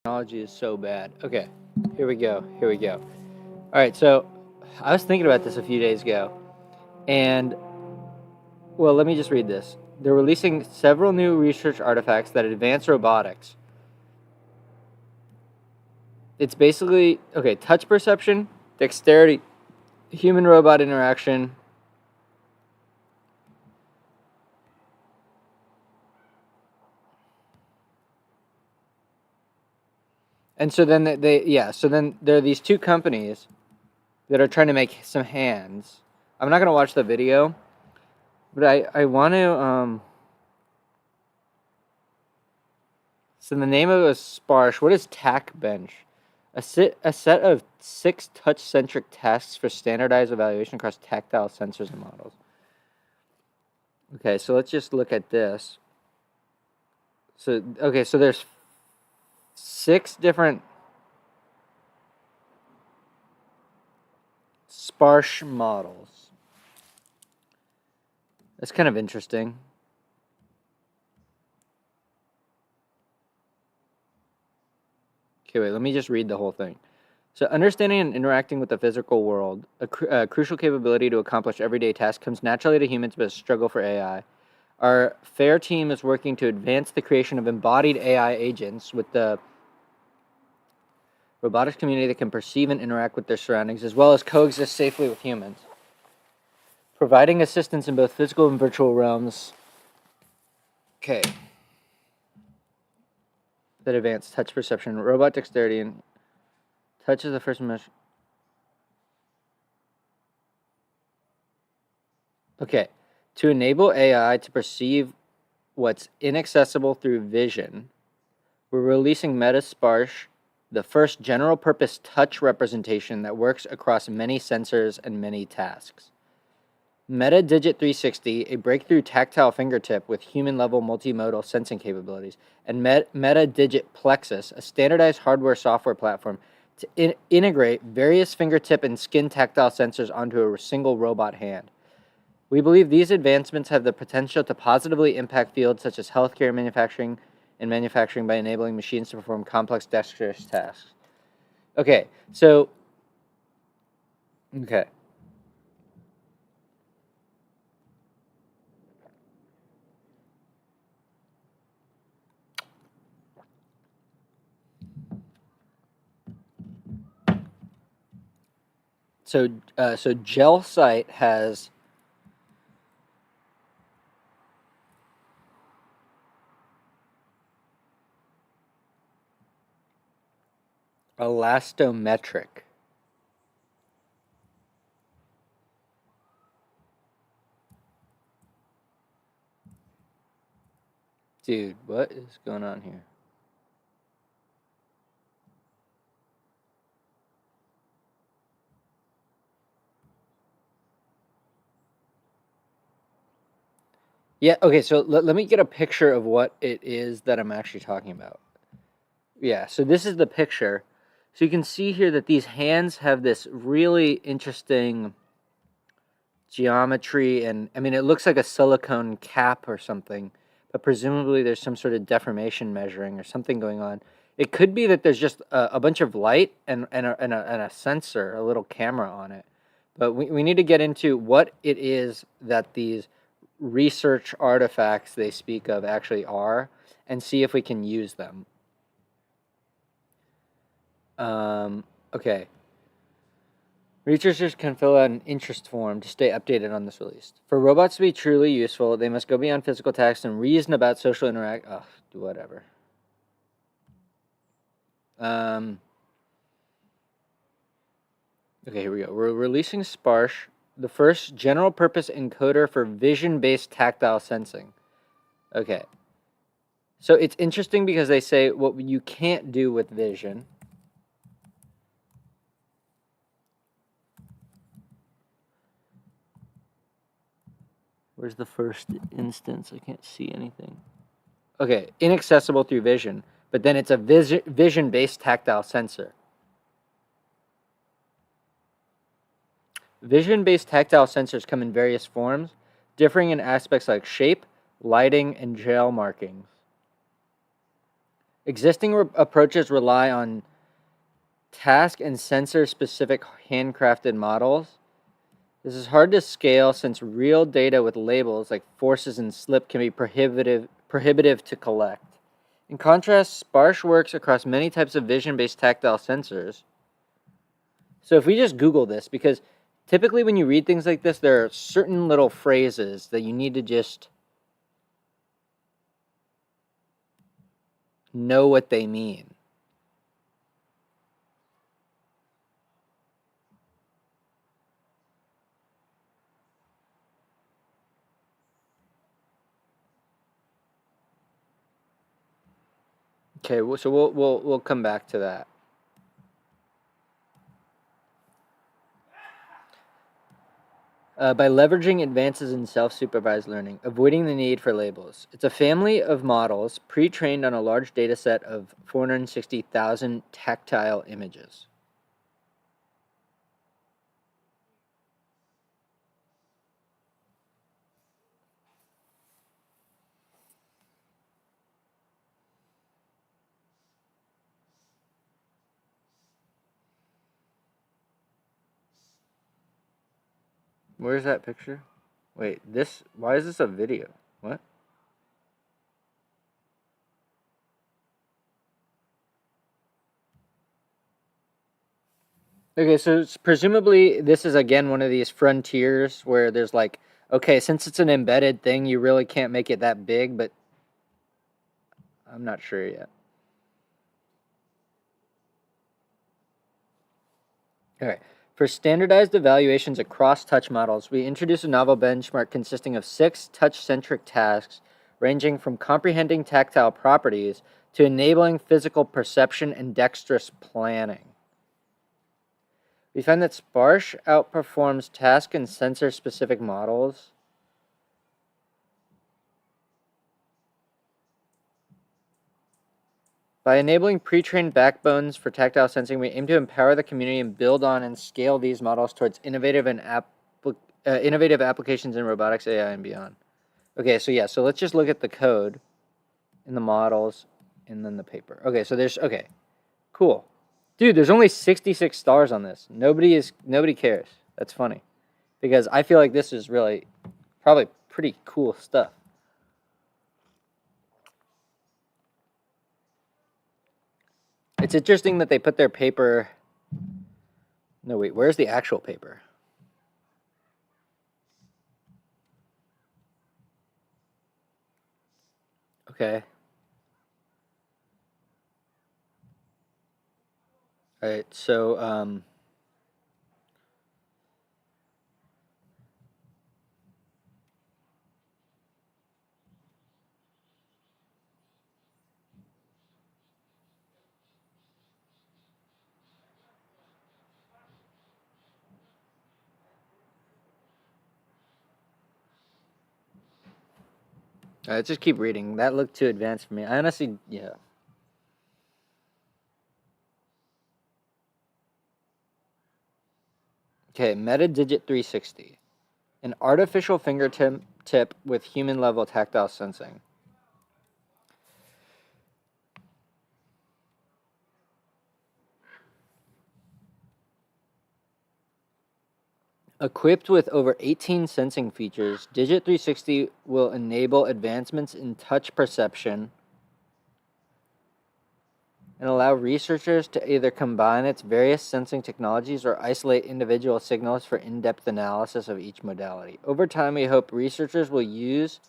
Technology is so bad. Okay, here we go. Here we go. All right, so I was thinking about this a few days ago, and well, let me just read this. They're releasing several new research artifacts that advance robotics. It's basically, okay, touch perception, dexterity, human robot interaction. And so then so then there are these two companies that are trying to make some hands. I'm not going to watch the video, but I want to, so the name of it is Sparsh. What is Tack Bench? A set of 6 touch-centric tasks for standardized evaluation across tactile sensors and models. Okay, so let's just look at this. So, okay, so there's 6 different Sparsh models. That's kind of interesting. Okay, wait, let me just read the whole thing. So understanding and interacting with the physical world, a crucial capability to accomplish everyday tasks, comes naturally to humans but a struggle for AI. Our FAIR team is working to advance the creation of embodied AI agents with the robotics community that can perceive and interact with their surroundings, as well as coexist safely with humans. Providing assistance in both physical and virtual realms. Okay. That advanced touch perception, robot dexterity, and touch is the first measure. Okay. To enable AI to perceive what's inaccessible through vision, we're releasing MetaSparsh, the first general-purpose touch representation that works across many sensors and many tasks. AI Digit360, a breakthrough tactile fingertip with human-level multimodal sensing capabilities, and Meta Digit Plexus, a standardized hardware-software platform to integrate various fingertip and skin tactile sensors onto a single robot hand. We believe these advancements have the potential to positively impact fields such as healthcare manufacturing by enabling machines to perform complex dexterous tasks. Okay, so, okay. So Gel Site has elastometric. Dude, what is going on here? Yeah, okay, so let me get a picture of what it is that I'm actually talking about. Yeah, so this is the picture. So you can see here that these hands have this really interesting geometry, and I mean, it looks like a silicone cap or something, but presumably there's some sort of deformation measuring or something going on. It could be that there's just a bunch of light and a sensor, a little camera on it. But we need to get into what it is that these research artifacts they speak of actually are and see if we can use them. Okay. Researchers can fill out an interest form to stay updated on this release. For robots to be truly useful, they must go beyond physical tasks and reason about social interact. Ugh, whatever. Okay, here we go. We're releasing Sparsh, the first general-purpose encoder for vision-based tactile sensing. Okay. So it's interesting because they say what you can't do with vision. Where's the first instance? I can't see anything. Okay, inaccessible through vision, but then it's a vision-based tactile sensor. Vision-based tactile sensors come in various forms, differing in aspects like shape, lighting, and gel markings. Existing approaches rely on task and sensor specific handcrafted models. This is hard to scale since real data with labels like forces and slip can be prohibitive to collect. In contrast, Sparsh works across many types of vision-based tactile sensors. So if we just Google this, because typically when you read things like this, there are certain little phrases that you need to just know what they mean. Okay, so we'll come back to that. By leveraging advances in self-supervised learning, avoiding the need for labels. It's a family of models pre-trained on a large data set of 460,000 tactile images. Where's that picture? Wait, why is this a video? What? Okay, so presumably this is again one of these frontiers where there's like, okay, since it's an embedded thing, you really can't make it that big, but I'm not sure yet. All right. For standardized evaluations across touch models, we introduce a novel benchmark consisting of 6 touch-centric tasks ranging from comprehending tactile properties to enabling physical perception and dexterous planning. We find that Sparsh outperforms task and sensor-specific models. By enabling pre-trained backbones for tactile sensing, we aim to empower the community and build on and scale these models towards innovative applications in robotics, AI, and beyond. Okay, so yeah, so let's just look at the code in the models and then the paper. Okay, so okay, cool. Dude, there's only 66 stars on this. Nobody cares. That's funny. Because I feel like this is really probably pretty cool stuff. It's interesting that they put their paper. No, wait, where's the actual paper? Okay. All right, so let's just keep reading. That looked too advanced for me. I honestly, yeah. Okay, Meta Digit360, an artificial fingertip with human-level tactile sensing. Equipped with over 18 sensing features, Digit360 will enable advancements in touch perception and allow researchers to either combine its various sensing technologies or isolate individual signals for in-depth analysis of each modality. Over time, we hope researchers will use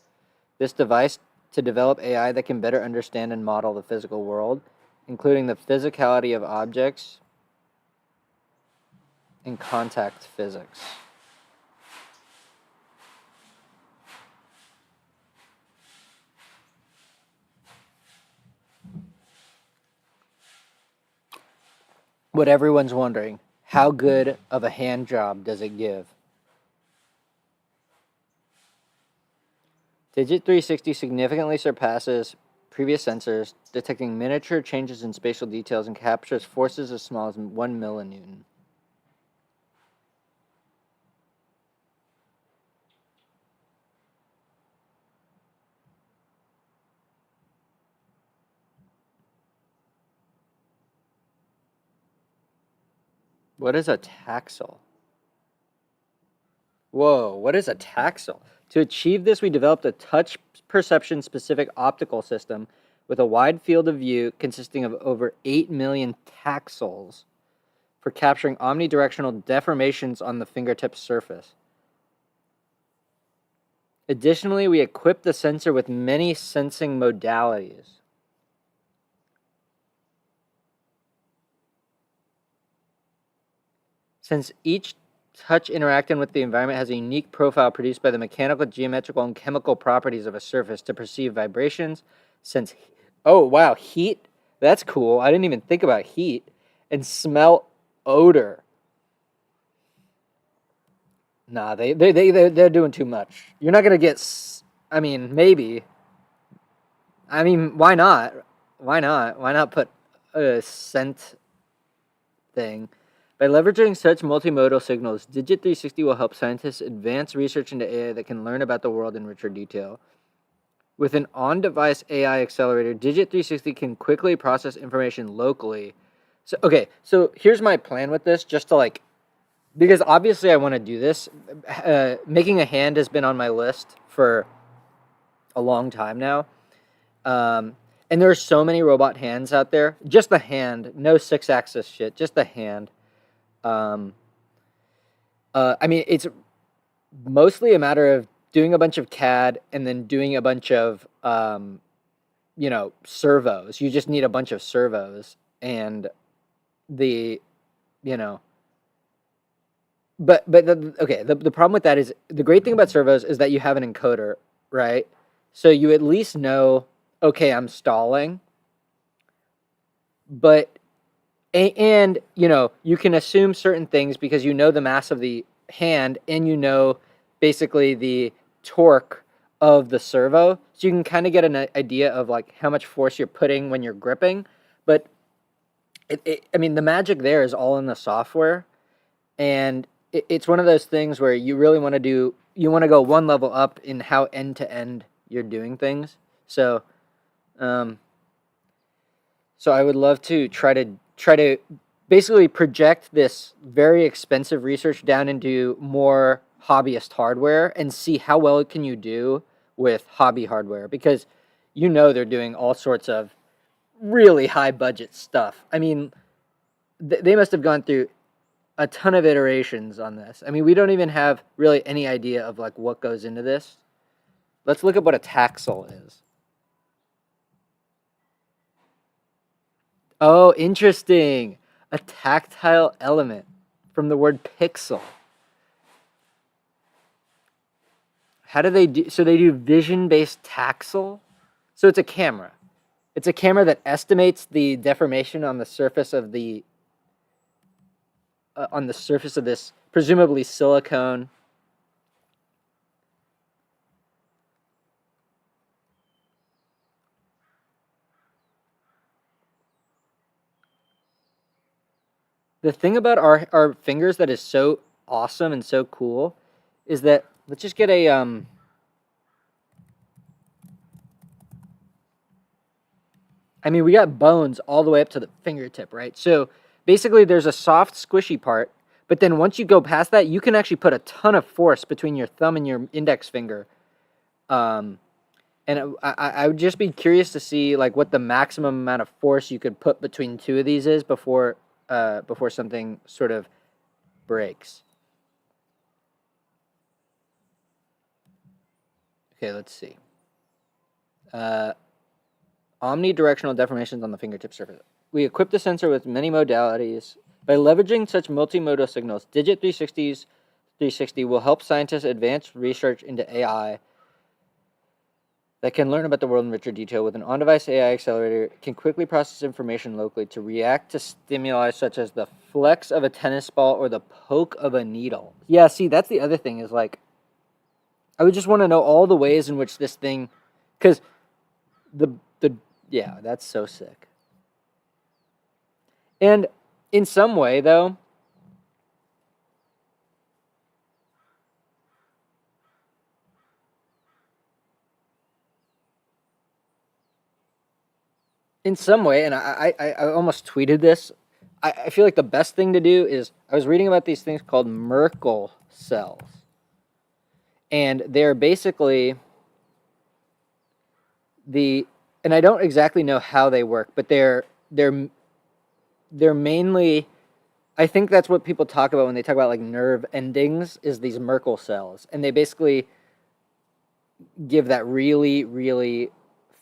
this device to develop AI that can better understand and model the physical world, including the physicality of objects and contact physics. What everyone's wondering, how good of a hand job does it give? Digit360 significantly surpasses previous sensors, detecting miniature changes in spatial details and captures forces as small as 1 millinewton. What is a taxel? Whoa, what is a taxel? To achieve this, we developed a touch perception specific optical system with a wide field of view consisting of over 8 million taxels for capturing omnidirectional deformations on the fingertip surface. Additionally, we equipped the sensor with many sensing modalities. Since each touch interacting with the environment has a unique profile produced by the mechanical, geometrical, and chemical properties of a surface to perceive vibrations, sense. Oh, wow, heat? That's cool. I didn't even think about heat. And smell odor. Nah, they're doing too much. You're not going to get. I mean, maybe. I mean, why not? Why not? Why not put a scent thing? By leveraging such multimodal signals, Digit360 will help scientists advance research into AI that can learn about the world in richer detail. With an on-device AI accelerator, Digit360 can quickly process information locally. So here's my plan with this, just to because obviously I want to do this. Making a hand has been on my list for a long time now. And there are so many robot hands out there. Just the hand, no 6-axis shit, just the hand. I mean, it's mostly a matter of doing a bunch of CAD and then doing a bunch of, servos. You just need a bunch of servos and the, you know, but the problem with that is the great thing about servos is that you have an encoder, right? So you at least know, okay, I'm stalling, but and you can assume certain things because you know the mass of the hand and you know basically the torque of the servo, so you can kind of get an idea of like how much force you're putting when you're gripping. But I mean, the magic there is all in the software, and it's one of those things where you really want to go one level up in how end to end you're doing things. So so I would love to try to basically project this very expensive research down into more hobbyist hardware and see how well can you do with hobby hardware, because they're doing all sorts of really high budget stuff. I mean, they must have gone through a ton of iterations on this. I mean, we don't even have really any idea of like what goes into this. Let's look at what a taxel is. Oh, interesting. A tactile element from the word pixel. How do they do? So they do vision-based taxel. So it's a camera. It's a camera that estimates the deformation on the surface of this presumably silicone. The thing about our fingers that is so awesome and so cool is that let's just get a I mean, we got bones all the way up to the fingertip, right? So basically there's a soft squishy part, but then once you go past that, you can actually put a ton of force between your thumb and your index finger. And I would just be curious to see like what the maximum amount of force you could put between two of these is before something sort of breaks. Okay, let's see. Omnidirectional deformations on the fingertip surface. We equip the sensor with many modalities. By leveraging such multimodal signals, Digit360's 360 will help scientists advance research into AI that can learn about the world in richer detail. With an on-device AI accelerator, it can quickly process information locally to react to stimuli such as the flex of a tennis ball or the poke of a needle. Yeah, see, that's the other thing is like, I would just want to know all the ways in which this thing, because yeah, that's so sick. And in some way, though, and I almost tweeted this. I feel like the best thing to do is, I was reading about these things called Merkel cells. And they're basically and I don't exactly know how they work, but they're mainly, I think that's what people talk about when they talk about like nerve endings, is these Merkel cells. And they basically give that really, really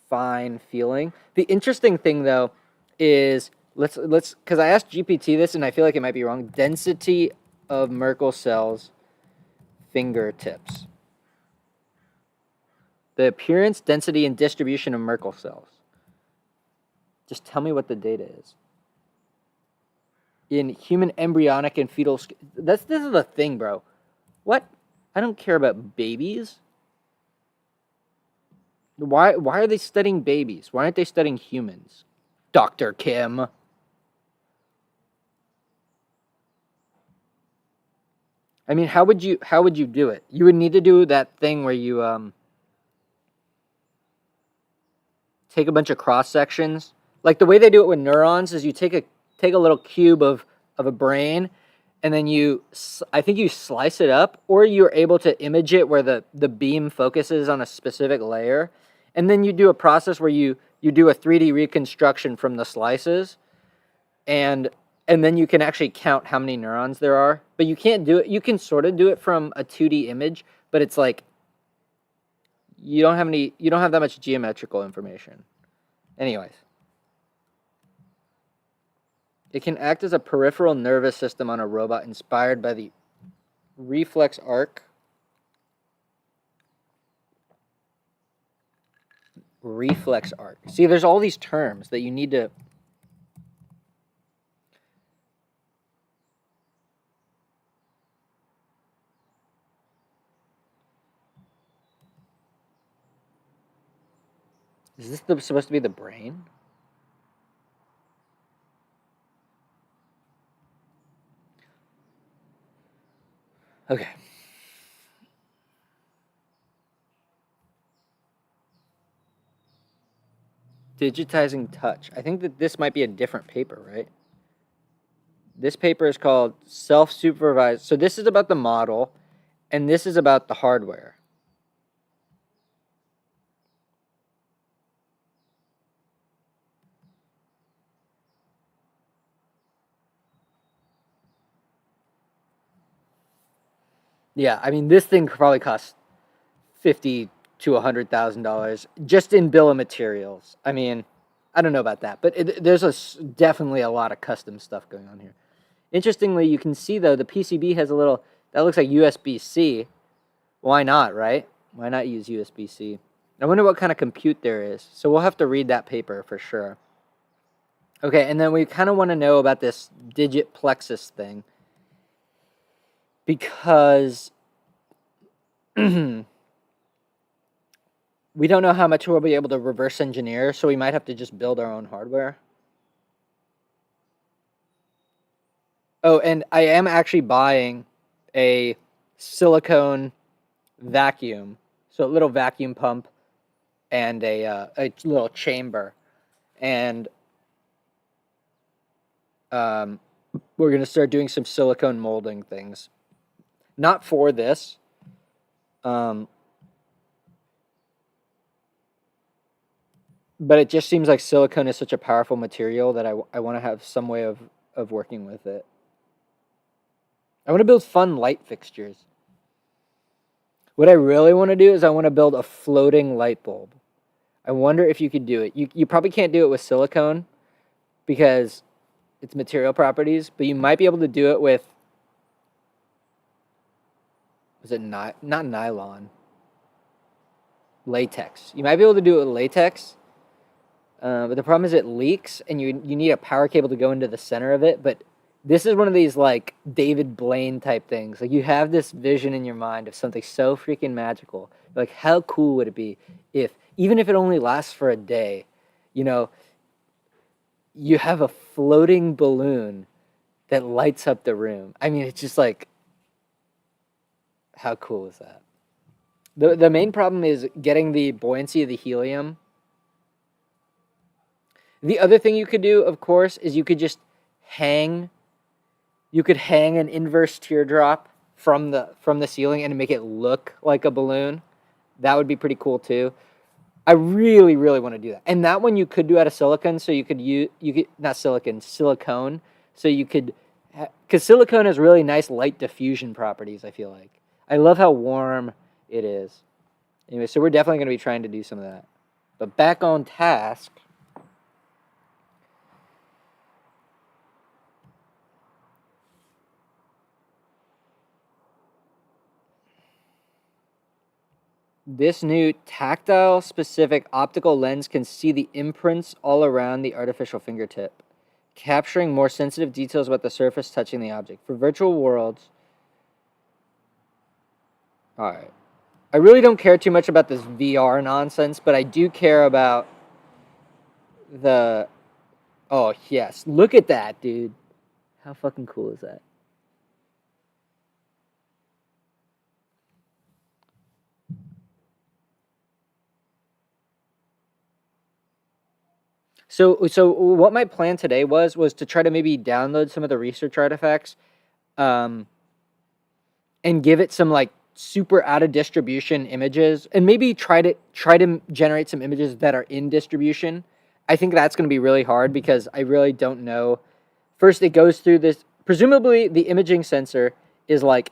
fine feeling. The interesting thing though is, let's because I asked GPT this and I feel like it might be wrong. Density of Merkel cells fingertips. The appearance, density, and distribution of Merkel cells. Just tell me what the data is. In human embryonic and fetal... This is the thing, bro. What? I don't care about babies. Why are they studying babies? Why aren't they studying humans? Dr. Kim. I mean, how would you do it? You would need to do that thing where you take a bunch of cross sections. Like the way they do it with neurons is you take a little cube of a brain, and then I think you slice it up, or you're able to image it where the beam focuses on a specific layer, and then you do a process where you do a 3D reconstruction from the slices, and then you can actually count how many neurons there are. But you can't do it. You can sort of do it from a 2D image, but it's like you don't have that much geometrical information. Anyways, it can act as a peripheral nervous system on a robot inspired by the reflex arc. Reflex arc. See, there's all these terms that you need to... Is this supposed to be the brain? Okay. Digitizing touch. I think that this might be a different paper, right? This paper is called Self-Supervised. So this is about the model, and this is about the hardware. Yeah, I mean, this thing probably costs $50,000 to $100,000 just in bill of materials. I mean, I don't know about that, but there's definitely a lot of custom stuff going on here. Interestingly, you can see though the PCB has a little that looks like USB-C. Why not, right? Why not use USB-C? I wonder what kind of compute there is. So we'll have to read that paper for sure. Okay, and then we kind of want to know about this digit plexus thing, because we don't know how much we'll be able to reverse engineer, so we might have to just build our own hardware. Oh, and I am actually buying a silicone vacuum, so a little vacuum pump and a little chamber, and we're going to start doing some silicone molding things. Not for this. But it just seems like silicone is such a powerful material that I want to have some way of working with it. I want to build fun light fixtures. What I really want to do is I want to build a floating light bulb. I wonder if you could do it. You probably can't do it with silicone because it's material properties, but you might be able to do it with, was it not nylon? Latex. You might be able to do it with latex, but the problem is it leaks, and you need a power cable to go into the center of it. But this is one of these like David Blaine type things. Like you have this vision in your mind of something so freaking magical. Like how cool would it be if, even if it only lasts for a day, you know, you have a floating balloon that lights up the room. I mean, it's just like, how cool is that? The main problem is getting the buoyancy of the helium. The other thing you could do, of course, is you could just hang an inverse teardrop from the ceiling and make it look like a balloon. That would be pretty cool too. I really, really want to do that. And that one you could do out of silicone, so you could not silicone, so you could, because silicone has really nice light diffusion properties, I feel like. I love how warm it is. Anyway, so we're definitely going to be trying to do some of that. But back on task. This new tactile specific optical lens can see the imprints all around the artificial fingertip, capturing more sensitive details about the surface touching the object. For virtual worlds, all right. I really don't care too much about this VR nonsense, but I do care about the... Oh, yes. Look at that, dude. How fucking cool is that? So what my plan today was to try to maybe download some of the research artifacts, and give it some like super out of distribution images, and maybe try to generate some images that are in distribution. I think that's going to be really hard because I really don't know. First, it goes through this. Presumably, the imaging sensor is like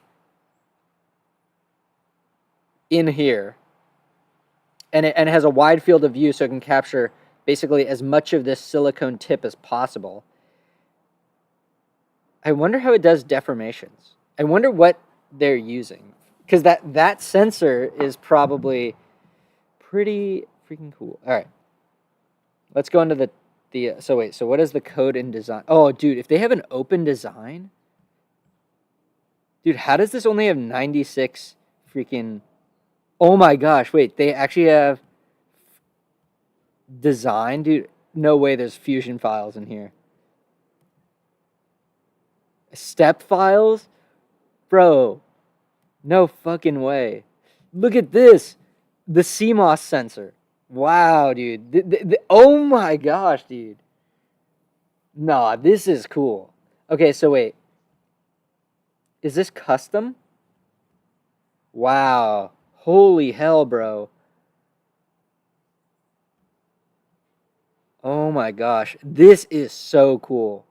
in here, and it has a wide field of view, so it can capture basically as much of this silicone tip as possible. I wonder how it does deformations. I wonder what they're using, because that sensor is probably pretty freaking cool. All right, let's go into the so what is the code in design? Oh, dude, if they have an open design, dude, how does this only have 96 freaking? Oh my gosh, wait, they actually have design, dude. No way, there's fusion files in here. Step files, bro. No fucking way. Look at this. The CMOS sensor. Wow, dude. Oh my gosh, dude. Nah, this is cool. Okay, so wait. Is this custom? Wow. Holy hell, bro. Oh my gosh. This is so cool.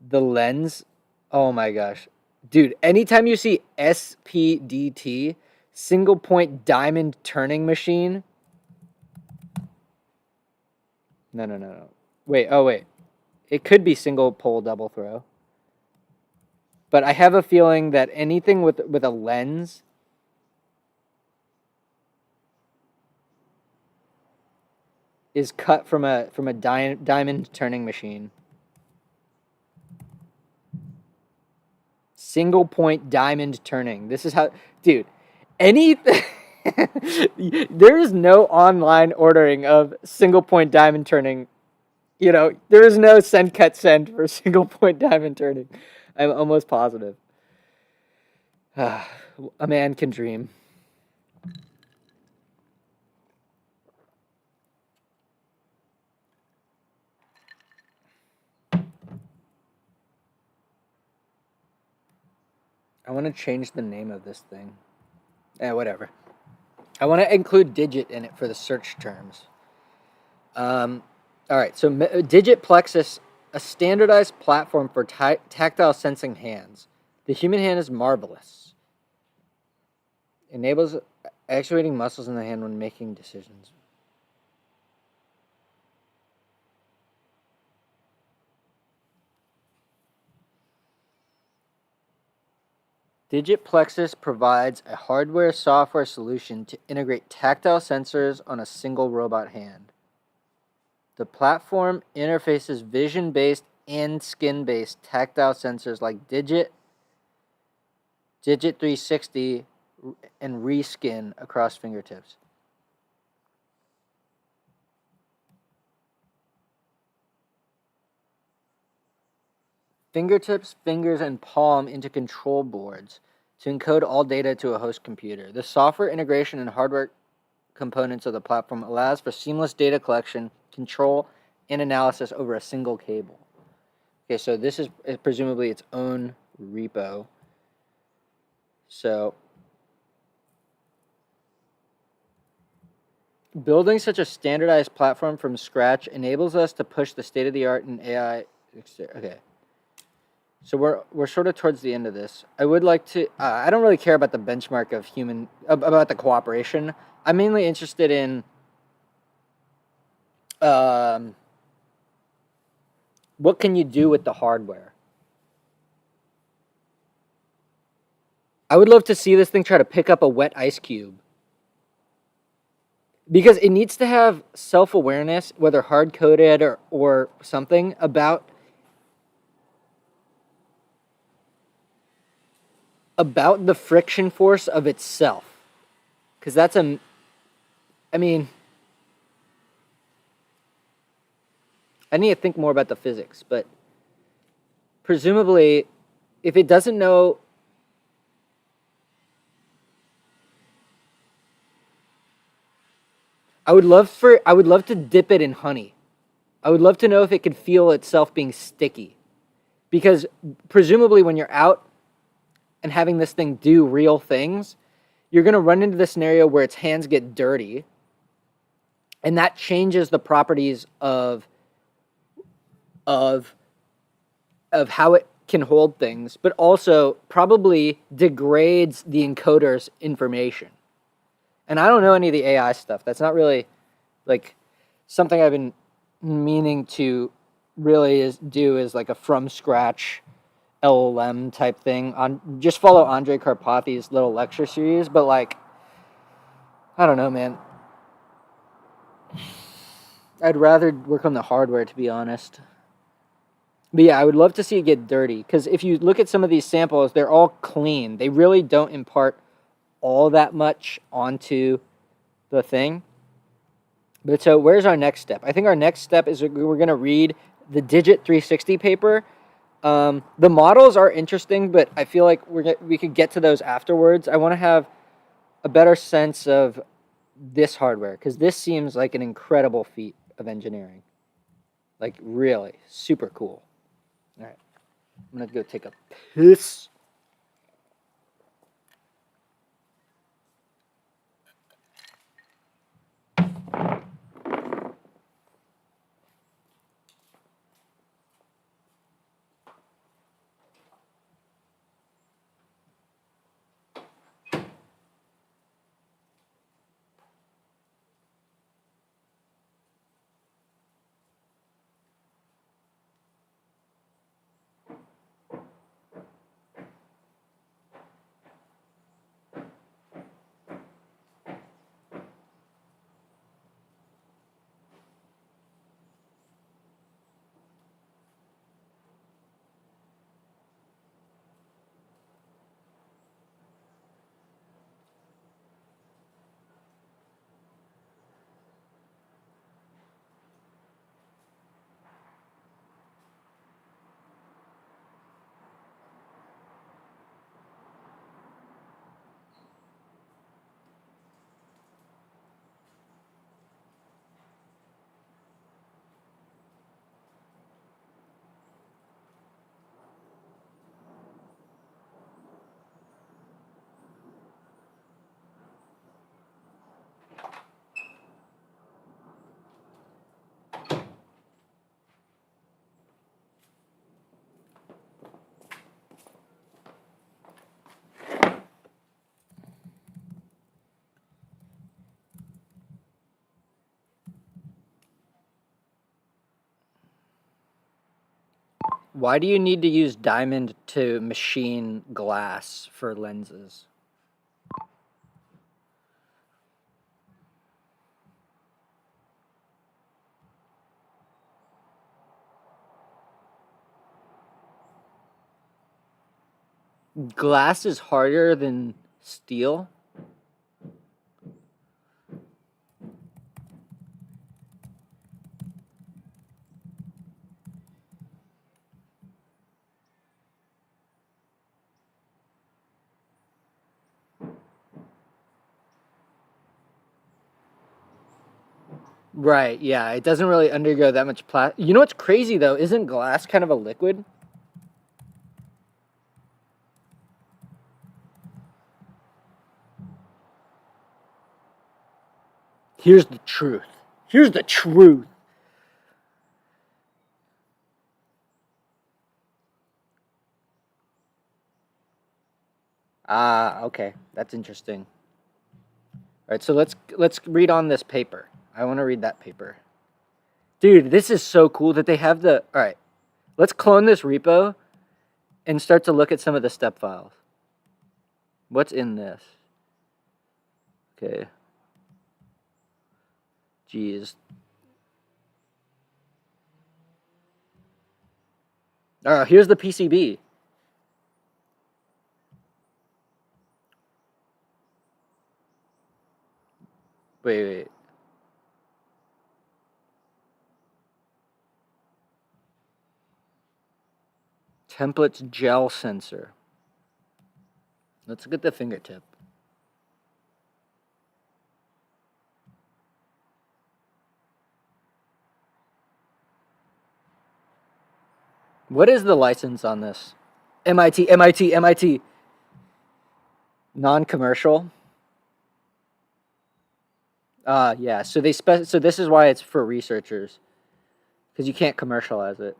The lens. Oh my gosh. Dude, anytime you see SPDT, single point diamond turning machine. No. Wait, oh wait. It could be single pole double throw. But I have a feeling that anything with a lens is cut from a diamond turning machine. Single point diamond turning. This is how, dude, anything. There is no online ordering of single point diamond turning. You know, there is no send cut send for single point diamond turning. I'm almost positive. A man can dream. I want to change the name of this thing. Whatever. I want to include digit in it for the search terms. All right, so Digit Plexus, a standardized platform for tactile sensing hands. The human hand is marvelous. Enables actuating muscles in the hand when making decisions. Digit Plexus provides a hardware-software solution to integrate tactile sensors on a single robot hand. The platform interfaces vision-based and skin-based tactile sensors like Digit360, and Reskin across fingertips. Fingertips, fingers, and palm into control boards to encode all data to a host computer. The software integration and hardware components of the platform allows for seamless data collection, control, and analysis over a single cable. Okay, so this is presumably its own repo. So building such a standardized platform from scratch enables us to push the state-of-the-art in AI. Okay. So we're sort of towards the end of this. I would like to. I don't really care about the benchmark of about the cooperation. I'm mainly interested in what can you do with the hardware. I would love to see this thing try to pick up a wet ice cube, because it needs to have self-awareness, whether hard-coded or something, about the friction force of itself. Because that's I mean, I need to think more about the physics, but presumably, if it doesn't know, I would love to dip it in honey. I would love to know if it could feel itself being sticky. Because presumably when you're out and having this thing do real things, you're going to run into the scenario where its hands get dirty, and that changes the properties of how it can hold things, but also probably degrades the encoder's information. And I don't know any of the AI stuff. That's not really like something I've been meaning to really do is like a from scratch LLM type thing. Just follow Andre Karpathy's little lecture series, but like I don't know, man. I'd rather work on the hardware, to be honest. But yeah, I would love to see it get dirty, because if you look at some of these samples, they're all clean. They really don't impart all that much onto the thing. But so where's our next step? I think our next step is we're going to read the Digit360 paper. The models are interesting, but I feel like we could get to those afterwards. I want to have a better sense of this hardware, because this seems like an incredible feat of engineering. Like, really, super cool. All right, I'm going to go take a piss. Why do you need to use diamond to machine glass for lenses? Glass is harder than steel? Right, yeah, it doesn't really undergo that much plastic. You know what's crazy, though? Isn't glass kind of a liquid? Here's the truth. Here's the truth. Ah, okay. That's interesting. All right, so let's read on this paper. I want to read that paper. Dude, this is so cool that they have the... All right, let's clone this repo and start to look at some of the step files. What's in this? Okay. Jeez. Oh, here's the PCB. Wait. Templates gel sensor. Let's look at the fingertip. What is the license on this? MIT. Non-commercial. Yeah. So so this is why it's for researchers, because you can't commercialize it.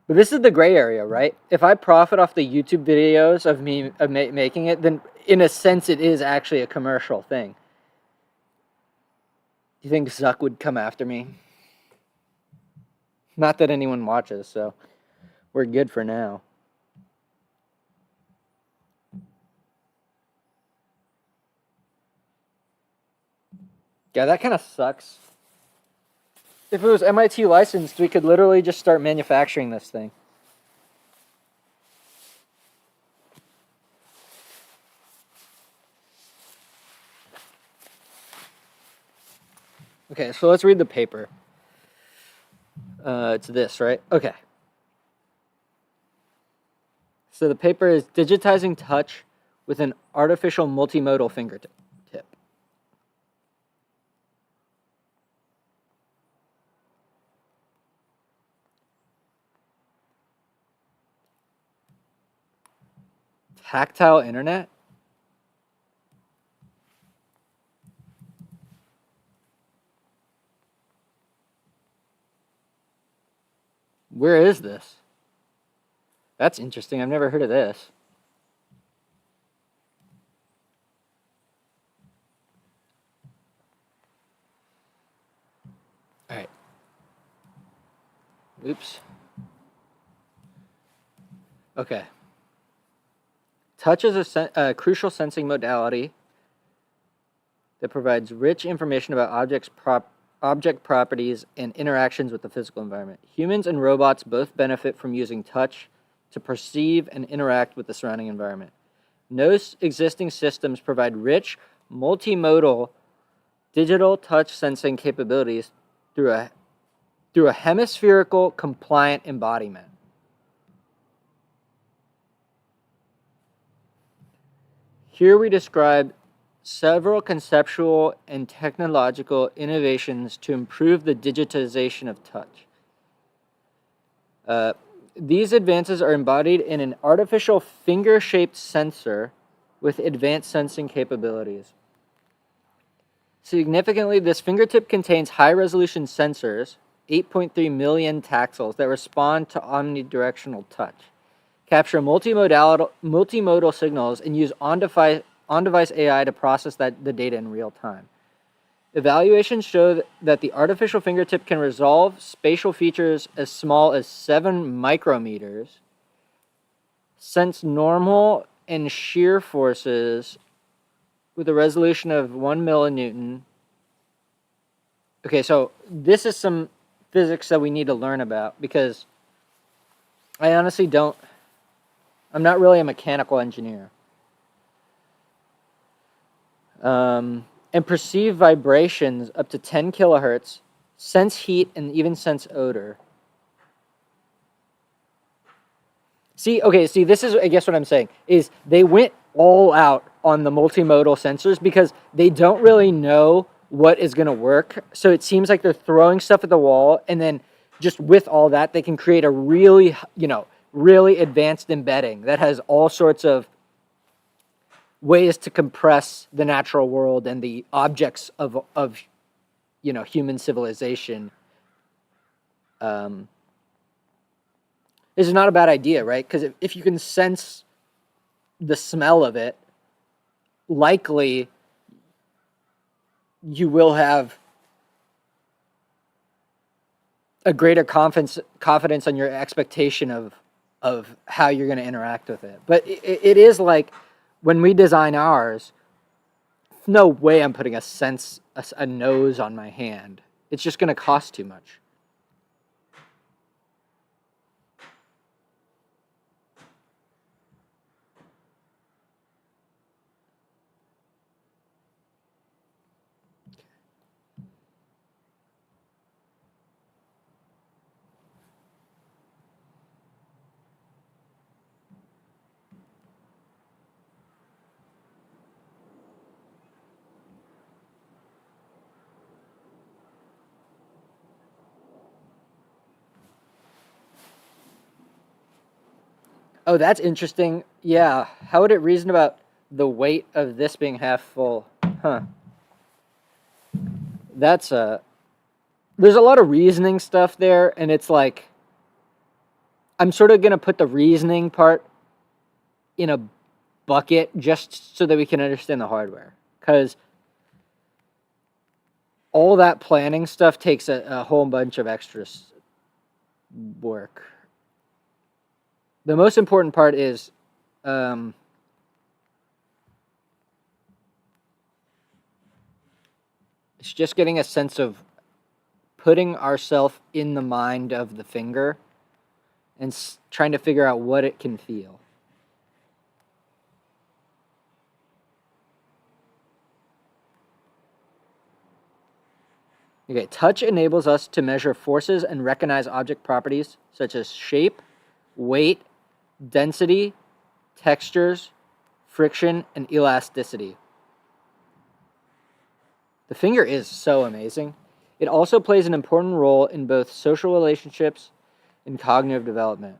But this is the gray area, right? If I profit off the YouTube videos of me making it, then in a sense it is actually a commercial thing. Do you think Zuck would come after me? Not that anyone watches, so we're good for now. Yeah, that kind of sucks. If it was MIT licensed, we could literally just start manufacturing this thing. Okay, so let's read the paper. It's this, right? Okay. So the paper is digitizing touch with an artificial multimodal fingertip. Tactile internet? Where is this? That's interesting. I've never heard of this. All right. Oops. Okay. Touch is a crucial sensing modality that provides rich information about object properties and interactions with the physical environment. Humans and robots both benefit from using touch to perceive and interact with the surrounding environment. No existing systems provide rich, multimodal digital touch sensing capabilities through a hemispherical compliant embodiment. Here we describe several conceptual and technological innovations to improve the digitization of touch. These advances are embodied in an artificial finger-shaped sensor with advanced sensing capabilities. Significantly, this fingertip contains high-resolution sensors, 8.3 million taxels, that respond to omnidirectional touch, capture multimodal signals, and use on-device AI to process the data in real time. Evaluations show that the artificial fingertip can resolve spatial features as small as 7 micrometers, sense normal and shear forces with a resolution of 1 millinewton. Okay, so this is some physics that we need to learn about, because I honestly I'm not really a mechanical engineer. And perceive vibrations up to 10 kilohertz, sense heat, and even sense odor. See, this is, I guess what I'm saying, is they went all out on the multimodal sensors because they don't really know what is going to work. So it seems like they're throwing stuff at the wall, and then just with all that, they can create a really, really advanced embedding that has all sorts of ways to compress the natural world and the objects of human civilization. This is not a bad idea, right? Because if you can sense the smell of it, likely you will have a greater confidence on your expectation of how you're going to interact with it. But it is like when we design ours, no way I'm putting a nose on my hand. It's just going to cost too much. Oh, that's interesting. Yeah. How would it reason about the weight of this being half full? Huh. That's there's a lot of reasoning stuff there, and it's like I'm sort of going to put the reasoning part in a bucket just so that we can understand the hardware, because all that planning stuff takes a whole bunch of extra work. The most important part is it's just getting a sense of putting ourselves in the mind of the finger and trying to figure out what it can feel. Okay, touch enables us to measure forces and recognize object properties such as shape, weight, density, textures, friction, and elasticity. The finger is so amazing. It also plays an important role in both social relationships and cognitive development.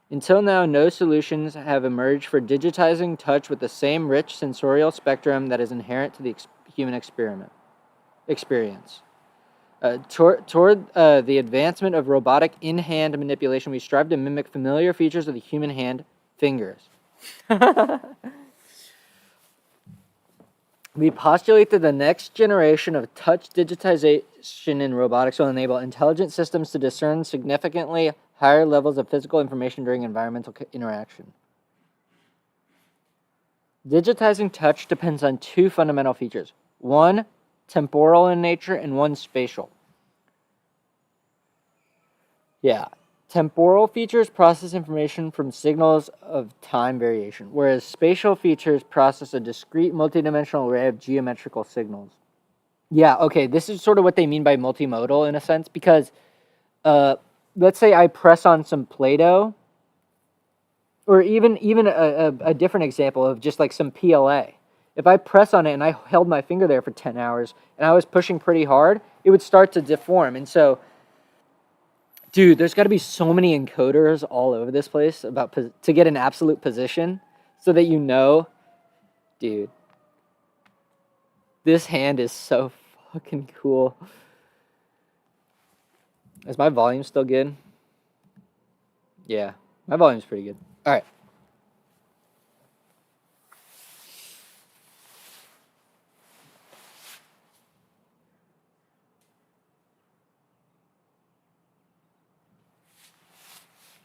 Until now, no solutions have emerged for digitizing touch with the same rich sensorial spectrum that is inherent to the human experience. Toward the advancement of robotic in-hand manipulation, we strive to mimic familiar features of the human hand, fingers. We postulate that the next generation of touch digitization in robotics will enable intelligent systems to discern significantly higher levels of physical information during environmental interaction. Digitizing touch depends on two fundamental features. One, temporal in nature, and one, spatial. Yeah. Temporal features process information from signals of time variation, whereas spatial features process a discrete multidimensional array of geometrical signals. Yeah, okay, this is sort of what they mean by multimodal in a sense, because let's say I press on some Play-Doh, or even a different example of just like some PLA. If I press on it and I held my finger there for 10 hours and I was pushing pretty hard, it would start to deform. And so, dude, there's got to be so many encoders all over this place to get an absolute position so that you know, dude, this hand is so fucking cool. Is my volume still good? Yeah, my volume's pretty good. All right.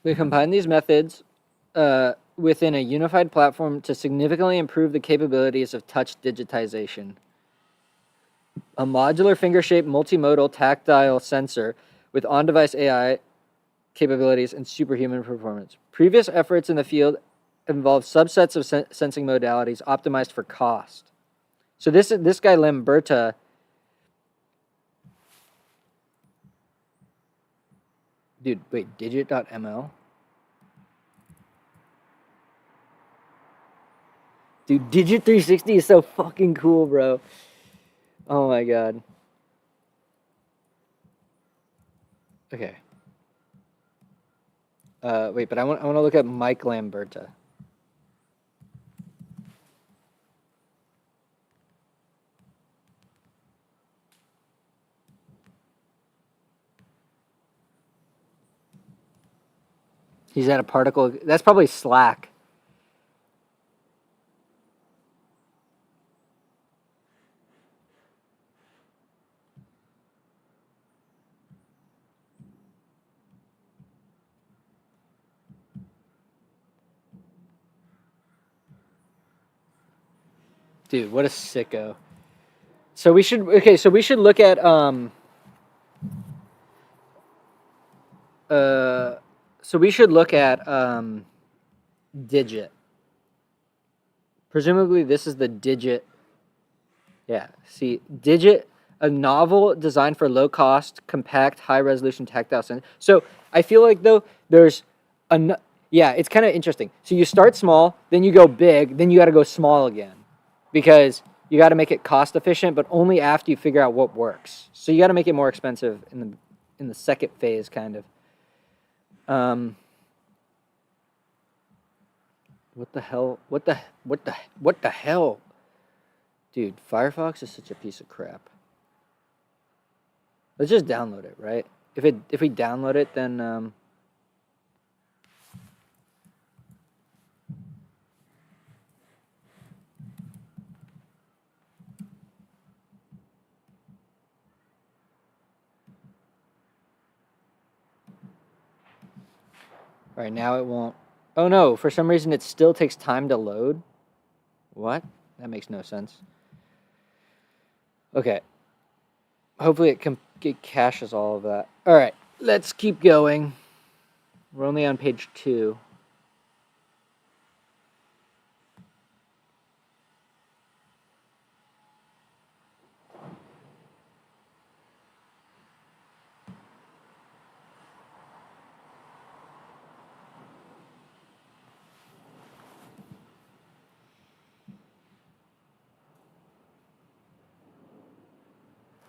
We combine these methods within a unified platform to significantly improve the capabilities of touch digitization. A modular finger-shaped multimodal tactile sensor with on-device AI capabilities and superhuman performance. Previous efforts in the field involve subsets of sensing modalities optimized for cost. So this guy Lamberta, dude, wait, digit.ml? Dude, Digit360 is so fucking cool, bro. Oh my god. Okay. Wait, but I want to look at Mike Lamberta. He's at a particle. That's probably Slack. Dude, what a sicko. So we should look at Digit. Presumably this is the Digit. Yeah, see, Digit, a novel designed for low cost, compact, high resolution tactile sensor. So I feel like though there's yeah, it's kind of interesting. So you start small, then you go big, then you got to go small again, because you got to make it cost efficient, but only after you figure out what works. So you got to make it more expensive in the second phase, kind of. What the hell? What the hell? Dude, Firefox is such a piece of crap. Let's just download it, right? If we download it, then right now it won't. Oh no, for some reason it still takes time to load. What? That makes no sense. Okay. Hopefully it caches all of that. All right, let's keep going. We're only on page 2.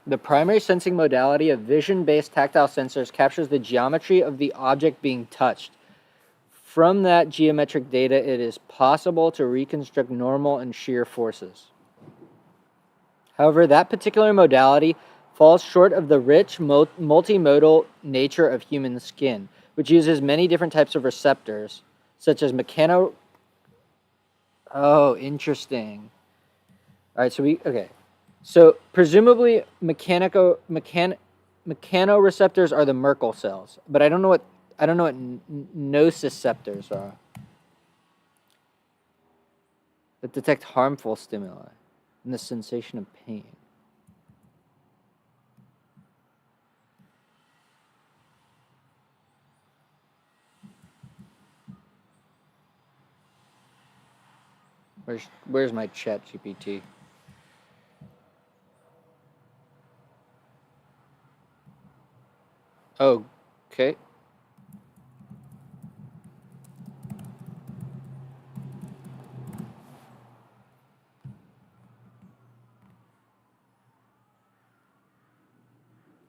The primary sensing modality of vision-based tactile sensors captures the geometry of the object being touched. From that geometric data, it is possible to reconstruct normal and shear forces. However, that particular modality falls short of the rich, multimodal nature of human skin, which uses many different types of receptors, such as mechano... Oh, interesting. All right, okay. So presumably mechanoreceptors are the Merkel cells, but I don't know what nociceptors are. That detect harmful stimuli and the sensation of pain. Where's my chat GPT? Oh, okay.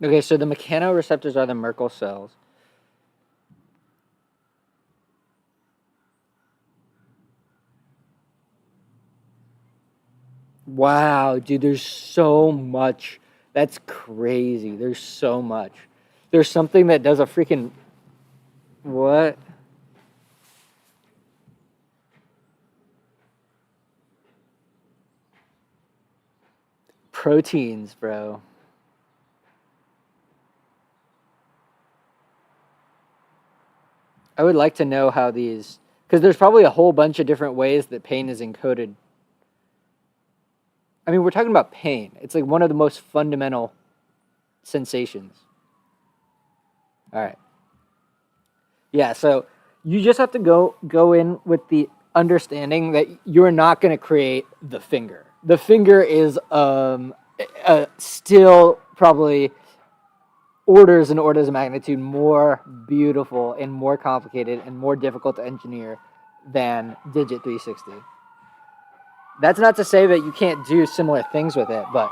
Okay, so the mechanoreceptors are the Merkel cells. Wow, dude, there's so much. That's crazy. There's so much. There's something that does a freaking... What? Proteins, bro. I would like to know how these... Because there's probably a whole bunch of different ways that pain is encoded. I mean, we're talking about pain. It's like one of the most fundamental sensations. All right. Yeah, so you just have to go in with the understanding that you're not going to create the finger. The finger is still probably orders and orders of magnitude more beautiful and more complicated and more difficult to engineer than Digit360. That's not to say that you can't do similar things with it, but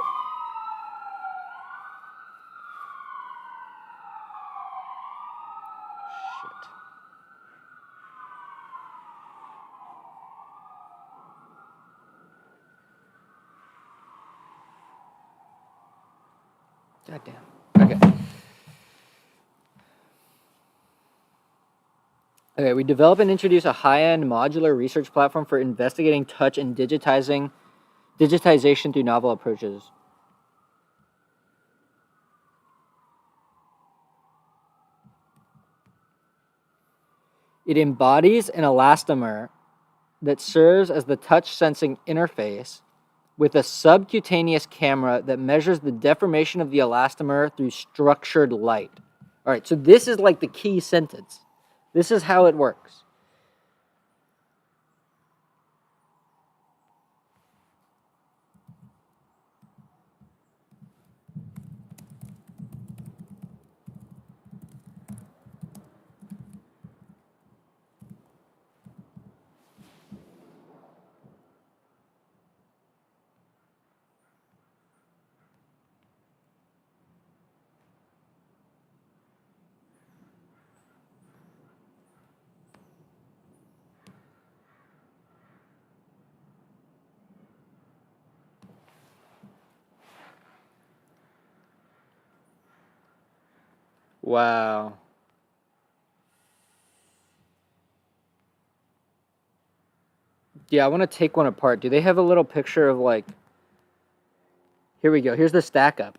God damn. Okay. Okay, we develop and introduce a high-end modular research platform for investigating touch and digitization through novel approaches. It embodies an elastomer that serves as the touch sensing interface with a subcutaneous camera that measures the deformation of the elastomer through structured light. All right, so this is like the key sentence. This is how it works. Wow. Yeah, I want to take one apart. Do they have a little picture of like, here we go. Here's the stack up.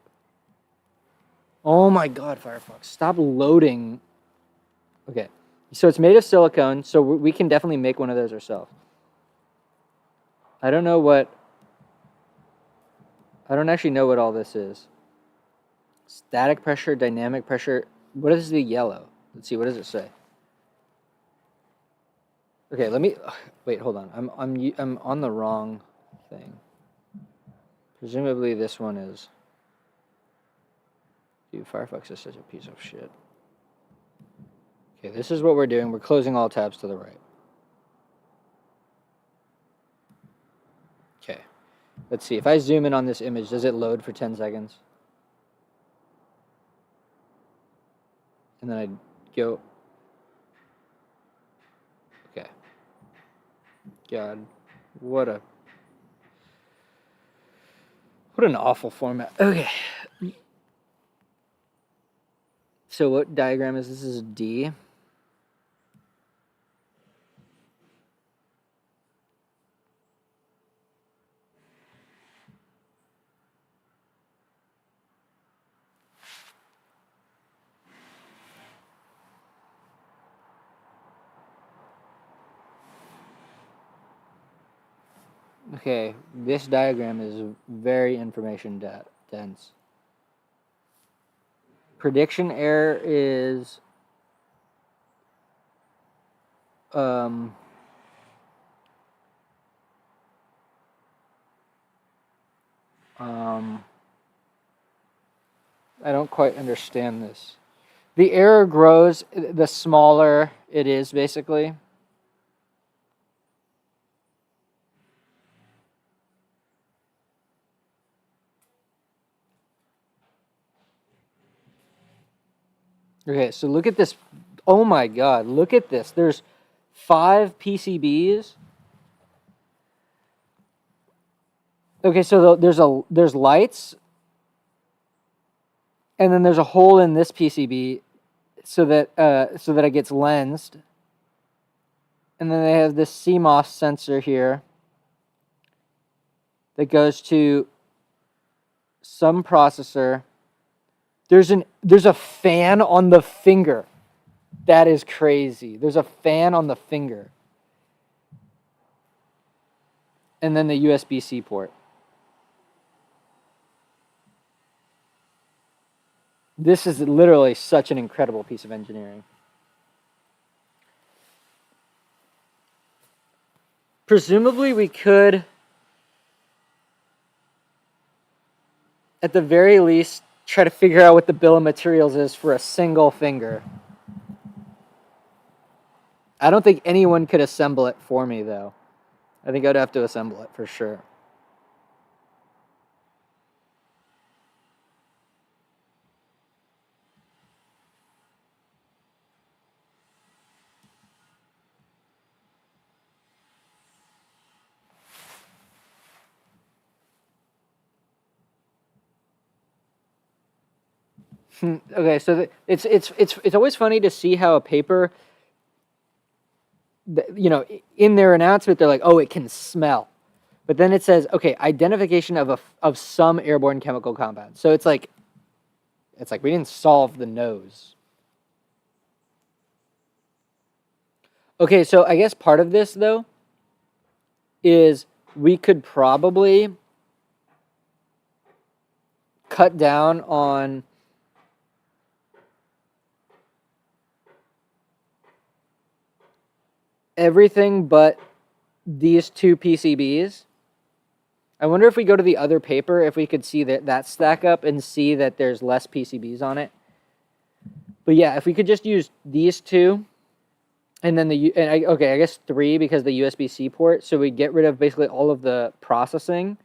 Oh my God, Firefox, stop loading. Okay, so it's made of silicone, so we can definitely make one of those ourselves. I don't actually know what all this is. Static pressure, dynamic pressure. What is the yellow? Let's see, what does it say? Okay, let me, wait, hold on. I'm on the wrong thing. Presumably this one is, dude, Firefox is such a piece of shit. Okay, this is what we're doing. We're closing all tabs to the right. Okay, let's see. If I zoom in on this image, does it load for 10 seconds? And then I go, okay. God, what an awful format. Okay. So what diagram is this? This is D. Okay, this diagram is very information dense. Prediction error is I don't quite understand this. The error grows the smaller it is, basically. Okay, so look at this. Oh my God, look at this. There's 5 PCBs. Okay, so there's lights, and then there's a hole in this PCB, so that it gets lensed, and then they have this CMOS sensor here that goes to some processor. There's a fan on the finger. That is crazy. There's a fan on the finger. And then the USB-C port. This is literally such an incredible piece of engineering. Presumably we could, at the very least, try to figure out what the bill of materials is for a single finger. I don't think anyone could assemble it for me, though. I think I'd have to assemble it for sure. Okay, so it's always funny to see how a paper, in their announcement they're like, oh, it can smell, but then it says, okay, identification of some airborne chemical compound. So it's like we didn't solve the nose. Okay, so I guess part of this though is we could probably cut down on everything but these two PCBs. I wonder if we go to the other paper, if we could see that stack up and see that there's less PCBs on it. But yeah, if we could just use these two, and then I guess three because the USB-C port, so we get rid of basically all of the processing.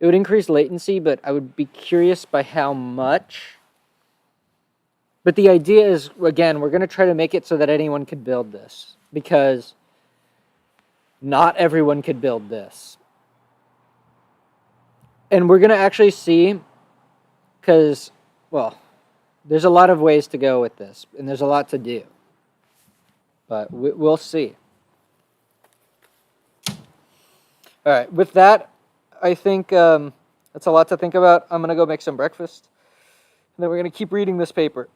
It would increase latency, but I would be curious by how much. But the idea is, again, we're going to try to make it so that anyone could build this, because not everyone could build this. And we're going to actually see, because, well, there's a lot of ways to go with this, and there's a lot to do. But we'll see. All right, with that, I think that's a lot to think about. I'm going to go make some breakfast, and then we're going to keep reading this paper.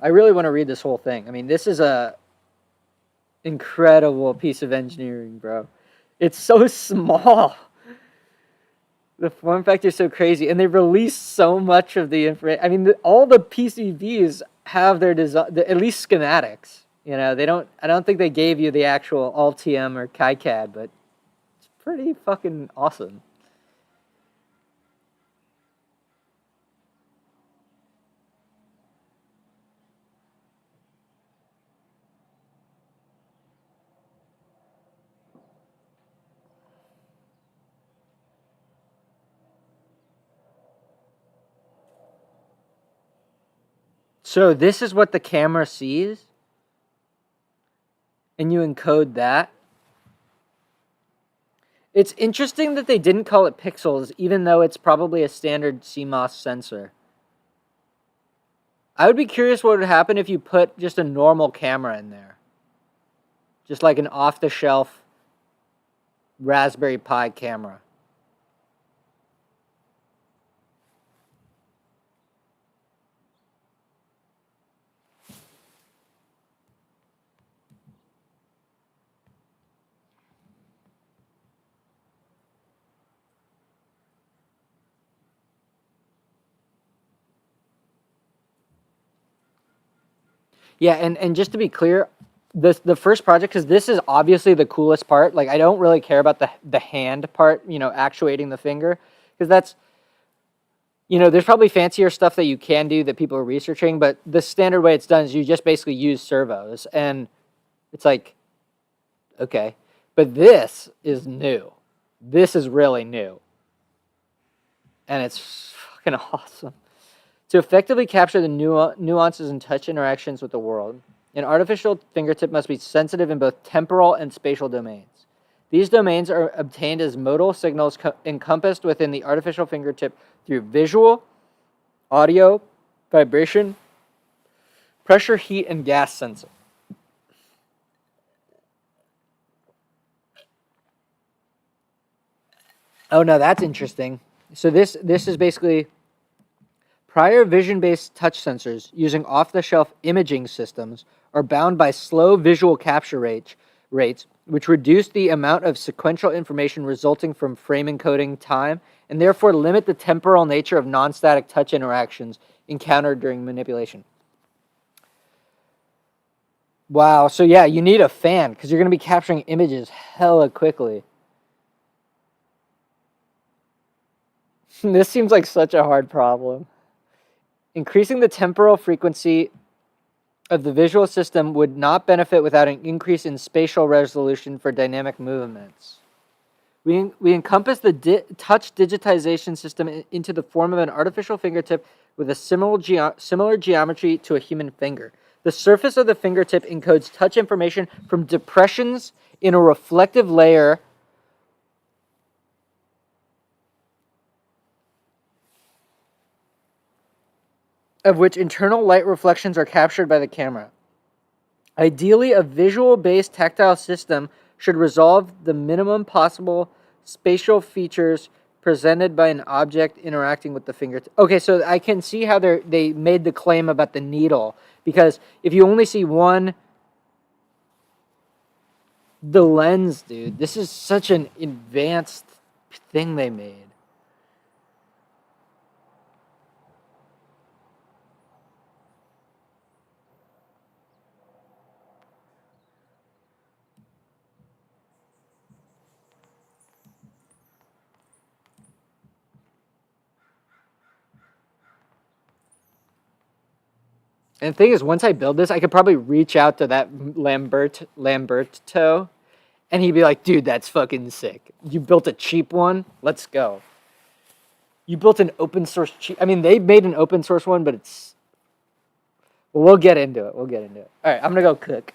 I really want to read this whole thing. I mean, this is a incredible piece of engineering, bro. It's so small. The form factor is so crazy, and they release so much of the information. I mean, all the PCBs have their design, at least schematics. They don't. I don't think they gave you the actual Altium or KiCad, but it's pretty fucking awesome. So this is what the camera sees, and you encode that. It's interesting that they didn't call it pixels, even though it's probably a standard CMOS sensor. I would be curious what would happen if you put just a normal camera in there. Just like an off-the-shelf Raspberry Pi camera. Yeah, and just to be clear, the first project, because this is obviously the coolest part. Like, I don't really care about the hand part, actuating the finger, because that's, there's probably fancier stuff that you can do that people are researching, but the standard way it's done is you just basically use servos, and it's like, okay. But this is new. This is really new. And it's fucking awesome. To effectively capture the nuances and touch interactions with the world, an artificial fingertip must be sensitive in both temporal and spatial domains. These domains are obtained as modal signals encompassed within the artificial fingertip through visual, audio, vibration, pressure, heat, and gas sensing. Oh, no, that's interesting. So this is basically prior vision-based touch sensors using off-the-shelf imaging systems are bound by slow visual capture rates, which reduce the amount of sequential information resulting from frame encoding time and therefore limit the temporal nature of non-static touch interactions encountered during manipulation. Wow, so yeah, you need a fan because you're going to be capturing images hella quickly. This seems like such a hard problem. Increasing the temporal frequency of the visual system would not benefit without an increase in spatial resolution for dynamic movements. We encompass the touch digitization system into the form of an artificial fingertip with a similar geometry to a human finger. The surface of the fingertip encodes touch information from depressions in a reflective layer of which internal light reflections are captured by the camera. Ideally, a visual-based tactile system should resolve the minimum possible spatial features presented by an object interacting with the fingertip. Okay, so I can see how they made the claim about the needle, because if you only see the lens, dude, this is such an advanced thing they made. And the thing is, once I build this, I could probably reach out to that Lamberto, and he'd be like, dude, that's fucking sick. You built a cheap one? Let's go. You built an open source cheap. I mean, they made an open source one, but it's. Well, we'll get into it. All right, I'm going to go cook.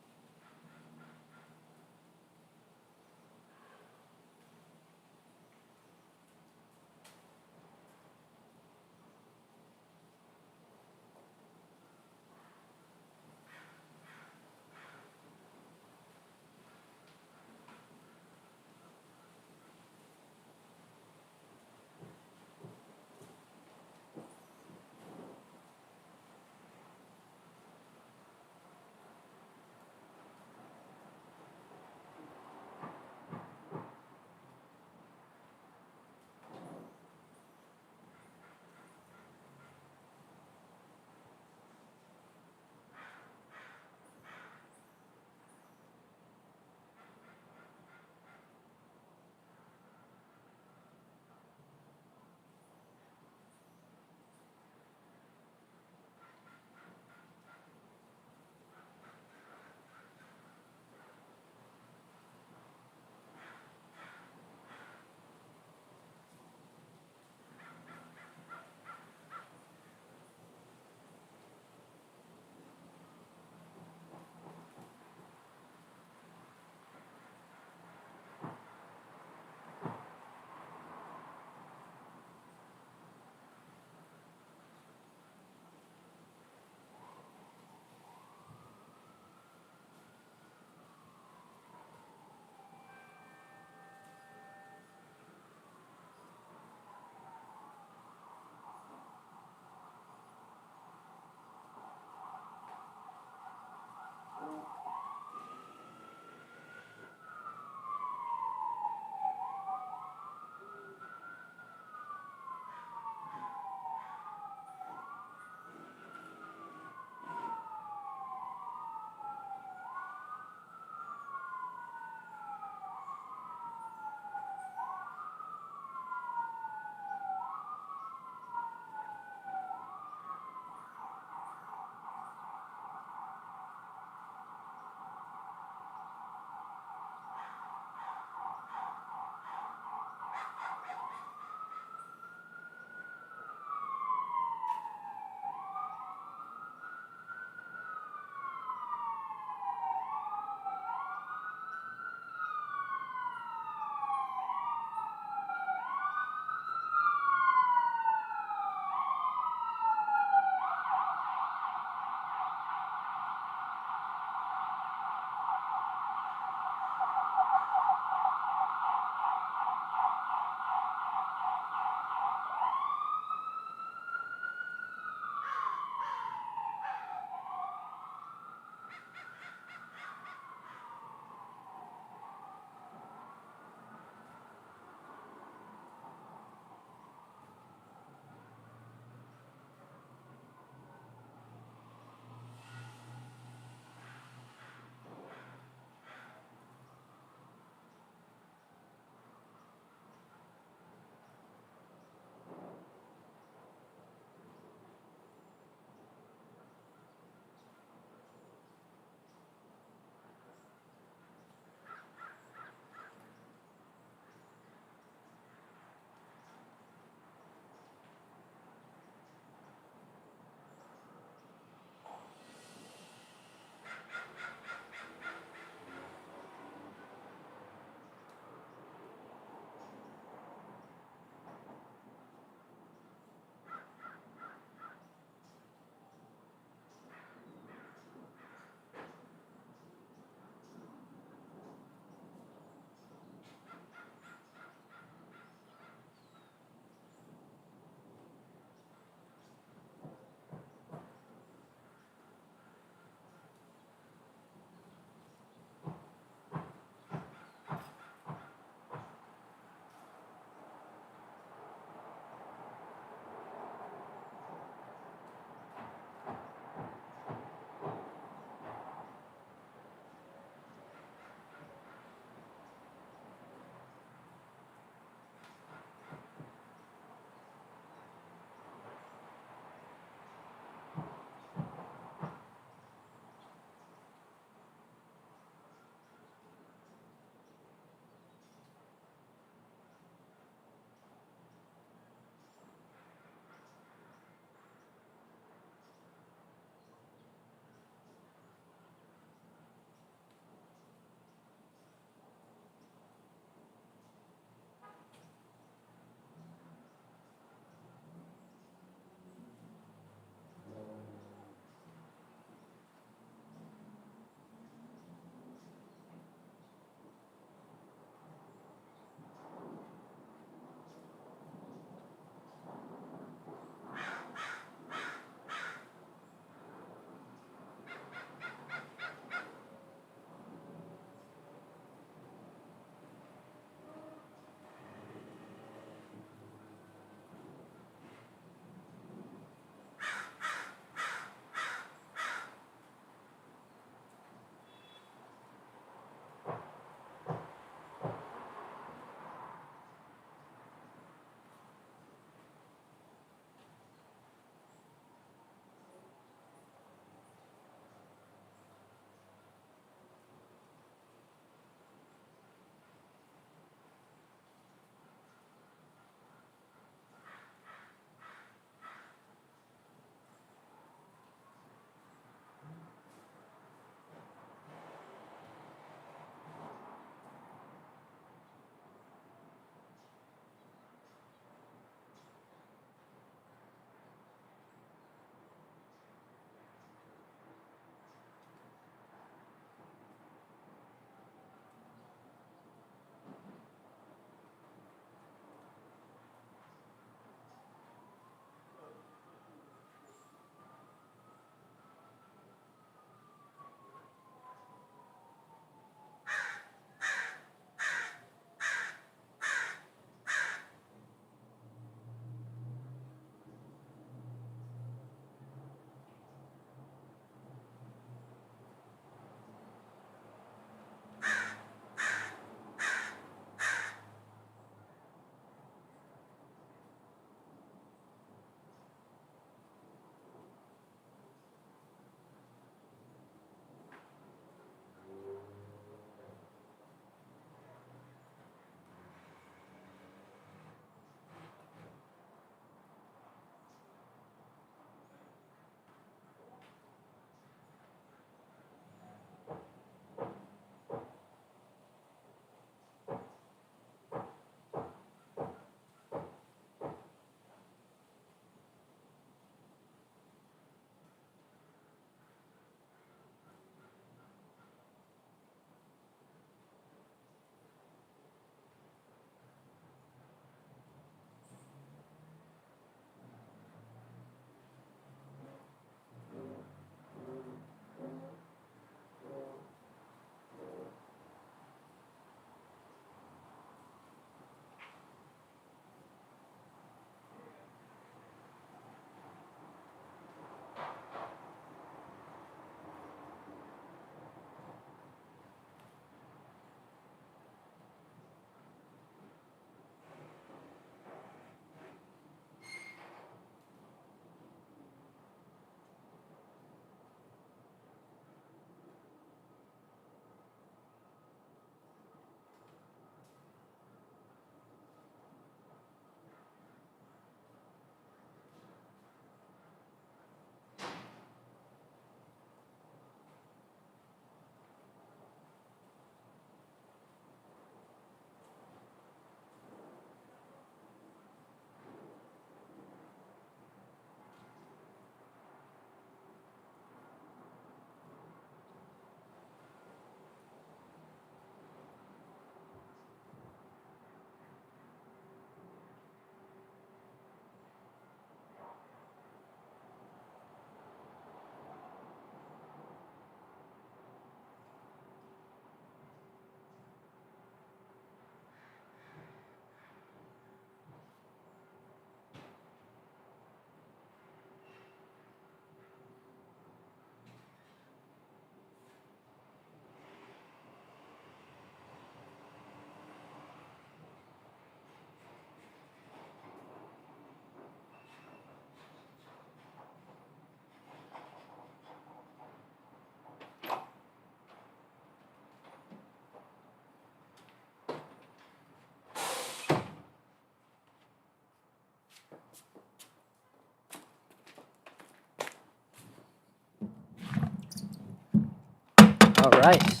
All right.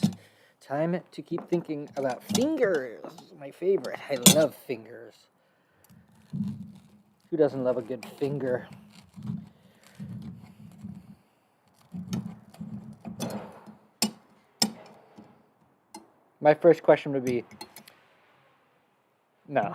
Time to keep thinking about fingers. My favorite. I love fingers. Who doesn't love a good finger? My first question would be no.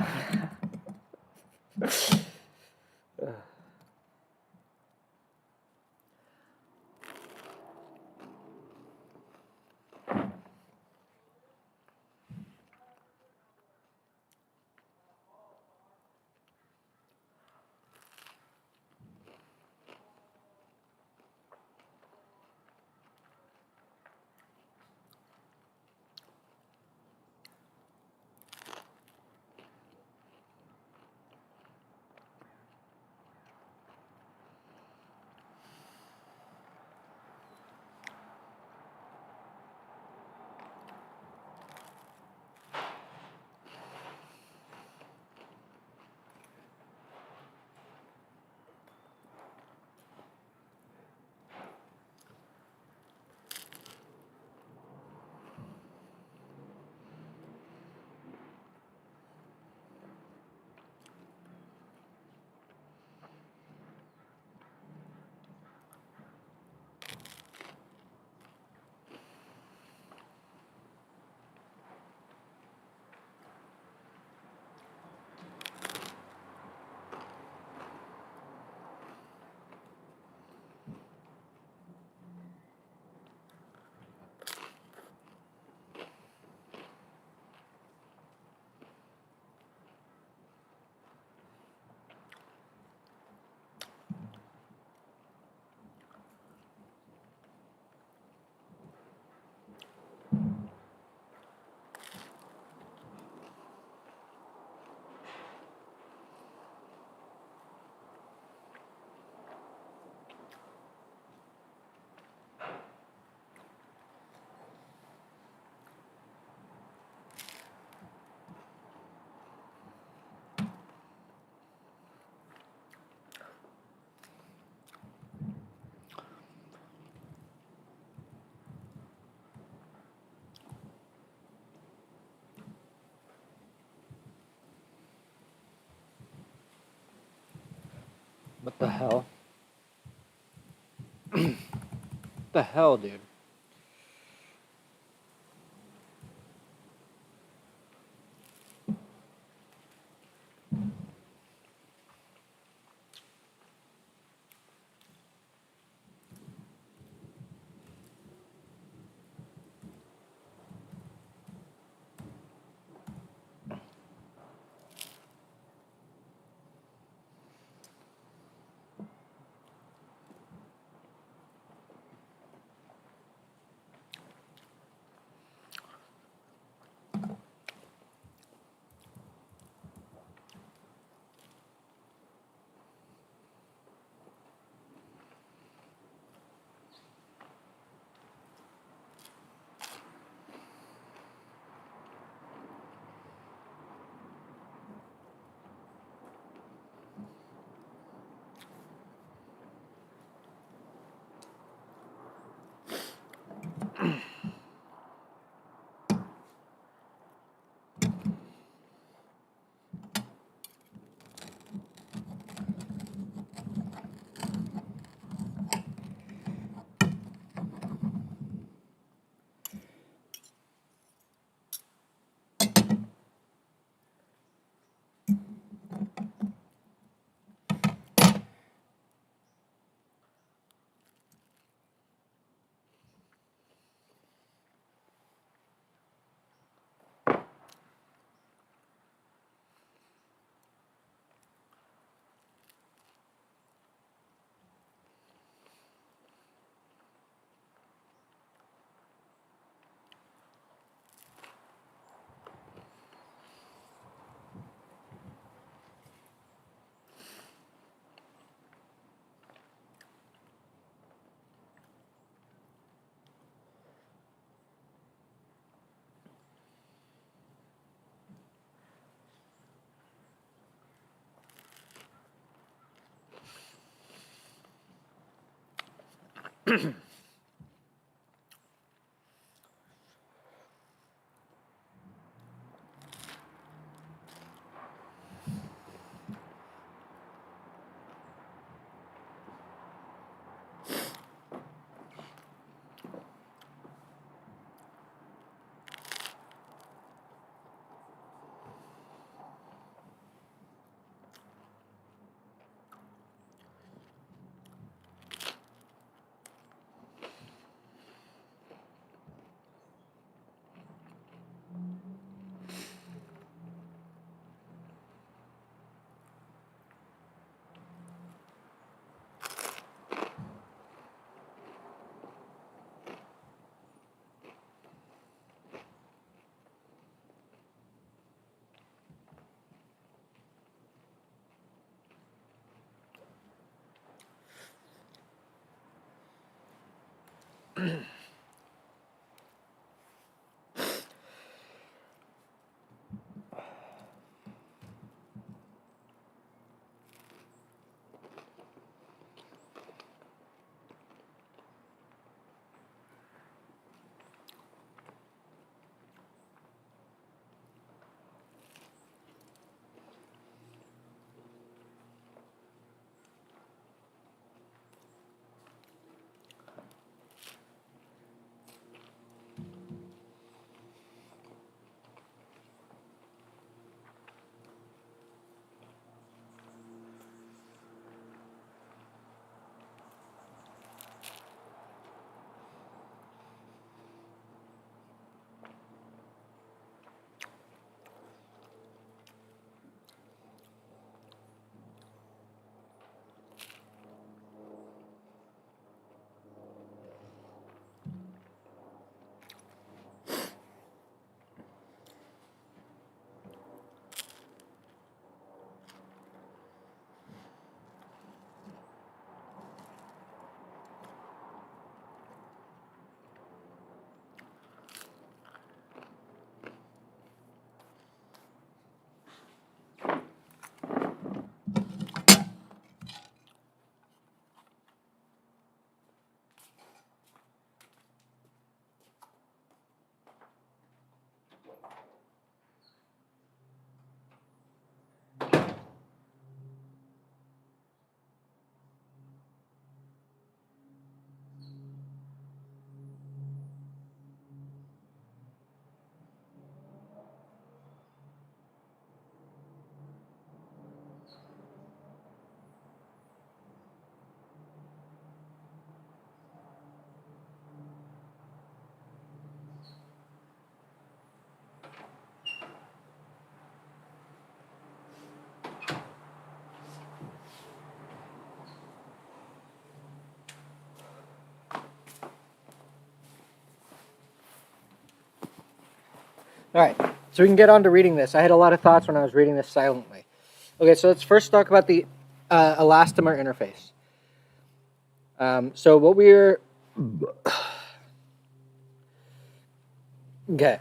What the hell? What the hell, dude? All right, so we can get on to reading this. I had a lot of thoughts when I was reading this silently. Okay, so let's first talk about the elastomer interface. So what we're... Okay.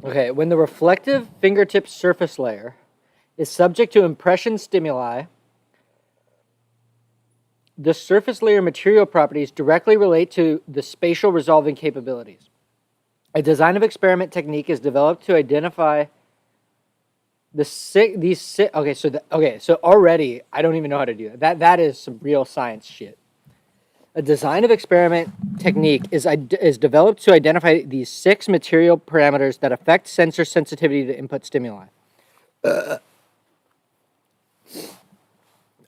Okay, when the reflective fingertip surface layer is subject to impression stimuli, the surface layer material properties directly relate to the spatial resolving capabilities. A design of experiment technique is developed to identify so already I don't even know how to do that. That is some real science shit. A design of experiment technique is developed to identify these 6 material parameters that affect sensor sensitivity to input stimuli.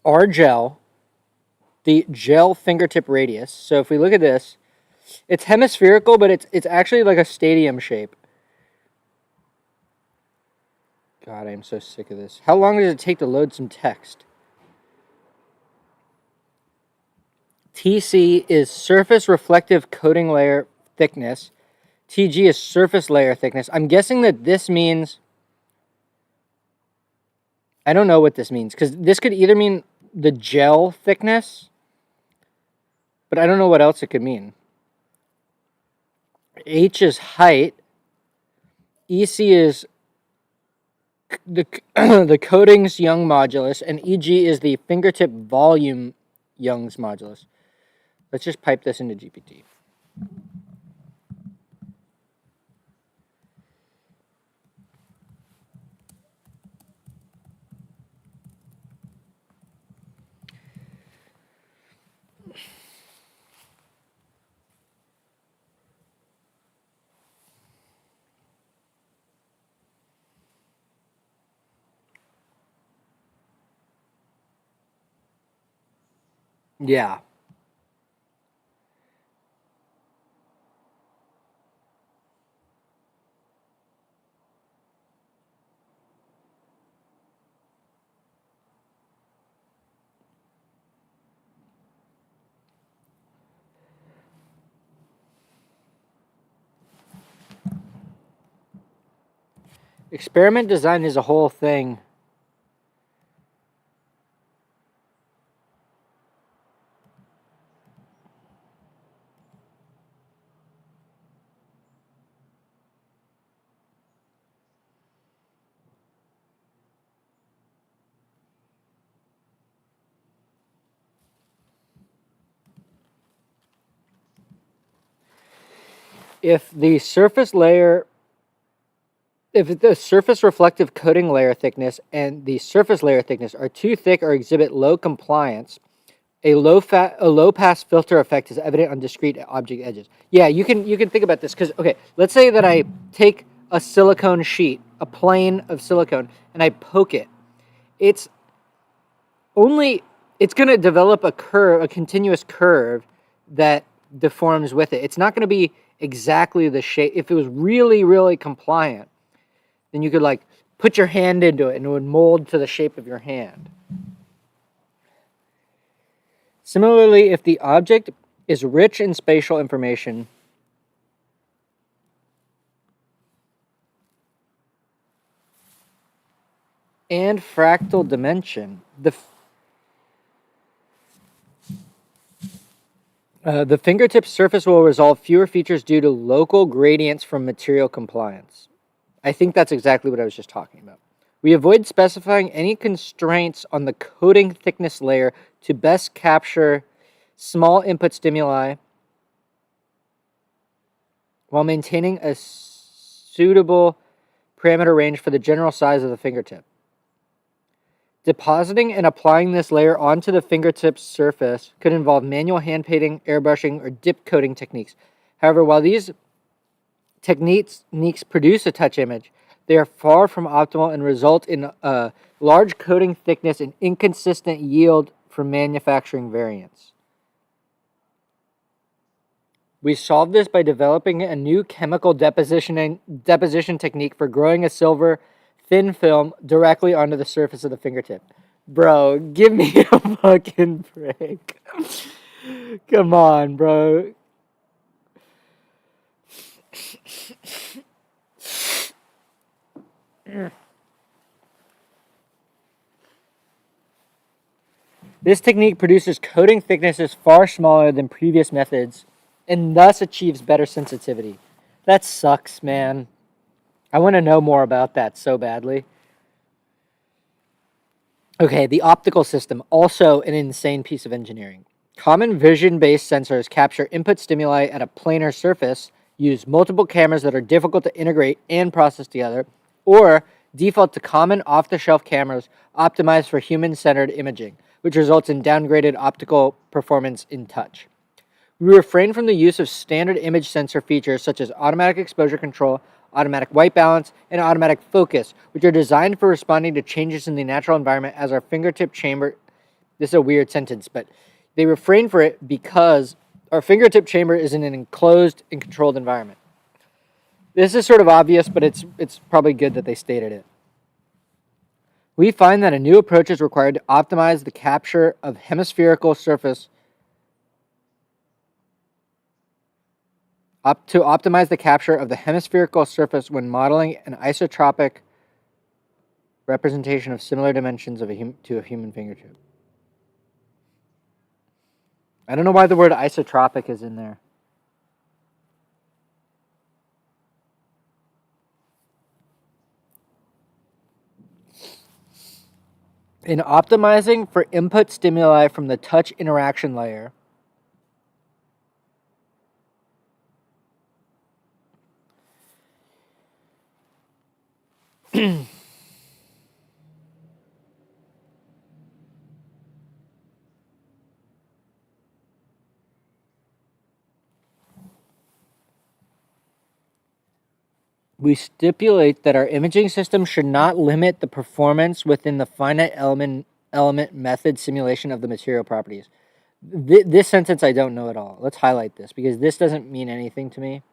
R gel, the gel fingertip radius. So if we look at this, it's hemispherical, but it's actually like a stadium shape. God, I'm so sick of this. How long does it take to load some text? TC is surface reflective coating layer thickness. TG is surface layer thickness. I'm guessing that this means... I don't know what this means, because this could either mean the gel thickness, but I don't know what else it could mean. H is height. EC is the the coatings Young modulus, and EG is the fingertip volume Young's modulus. Let's just pipe this into GPT. Yeah. Experiment design is a whole thing. If the surface reflective coating layer thickness and the surface layer thickness are too thick or exhibit low compliance, a low pass filter effect is evident on discrete object edges. Yeah, you can think about this because okay, let's say that I take a silicone sheet, a plane of silicone, and I poke it. It's only it's going to develop a curve, a continuous curve that deforms with it. It's not going to be exactly the shape. If it was really, really compliant, then you could like put your hand into it and it would mold to the shape of your hand. Similarly, if the object is rich in spatial information, and fractal dimension, the fingertip surface will resolve fewer features due to local gradients from material compliance. I think that's exactly what I was just talking about. We avoid specifying any constraints on the coating thickness layer to best capture small input stimuli while maintaining a suitable parameter range for the general size of the fingertip. Depositing and applying this layer onto the fingertip surface could involve manual hand painting, airbrushing, or dip coating techniques. However, while these techniques produce a touch image, they are far from optimal and result in a large coating thickness and inconsistent yield from manufacturing variants. We solved this by developing a new chemical deposition technique for growing a silver thin film directly onto the surface of the fingertip. Bro, give me a fucking break. Come on, bro. This technique produces coating thicknesses far smaller than previous methods and thus achieves better sensitivity. That sucks, man. I want to know more about that so badly. Okay, the optical system, also an insane piece of engineering. Common vision-based sensors capture input stimuli at a planar surface, use multiple cameras that are difficult to integrate and process together, or default to common off-the-shelf cameras optimized for human-centered imaging, which results in downgraded optical performance in touch. We refrain from the use of standard image sensor features such as automatic exposure control, automatic white balance, and automatic focus, which are designed for responding to changes in the natural environment as our fingertip chamber. This is a weird sentence, but they refrain for it because our fingertip chamber is in an enclosed and controlled environment. This is sort of obvious, but it's probably good that they stated it. We find that a new approach is required to optimize the capture of hemispherical surface to optimize the capture of the hemispherical surface when modeling an isotropic representation of similar dimensions to a human fingertip. I don't know why the word isotropic is in there. In optimizing for input stimuli from the touch interaction layer, we stipulate that our imaging system should not limit the performance within the finite element method simulation of the material properties. This sentence I don't know at all. Let's highlight this because this doesn't mean anything to me.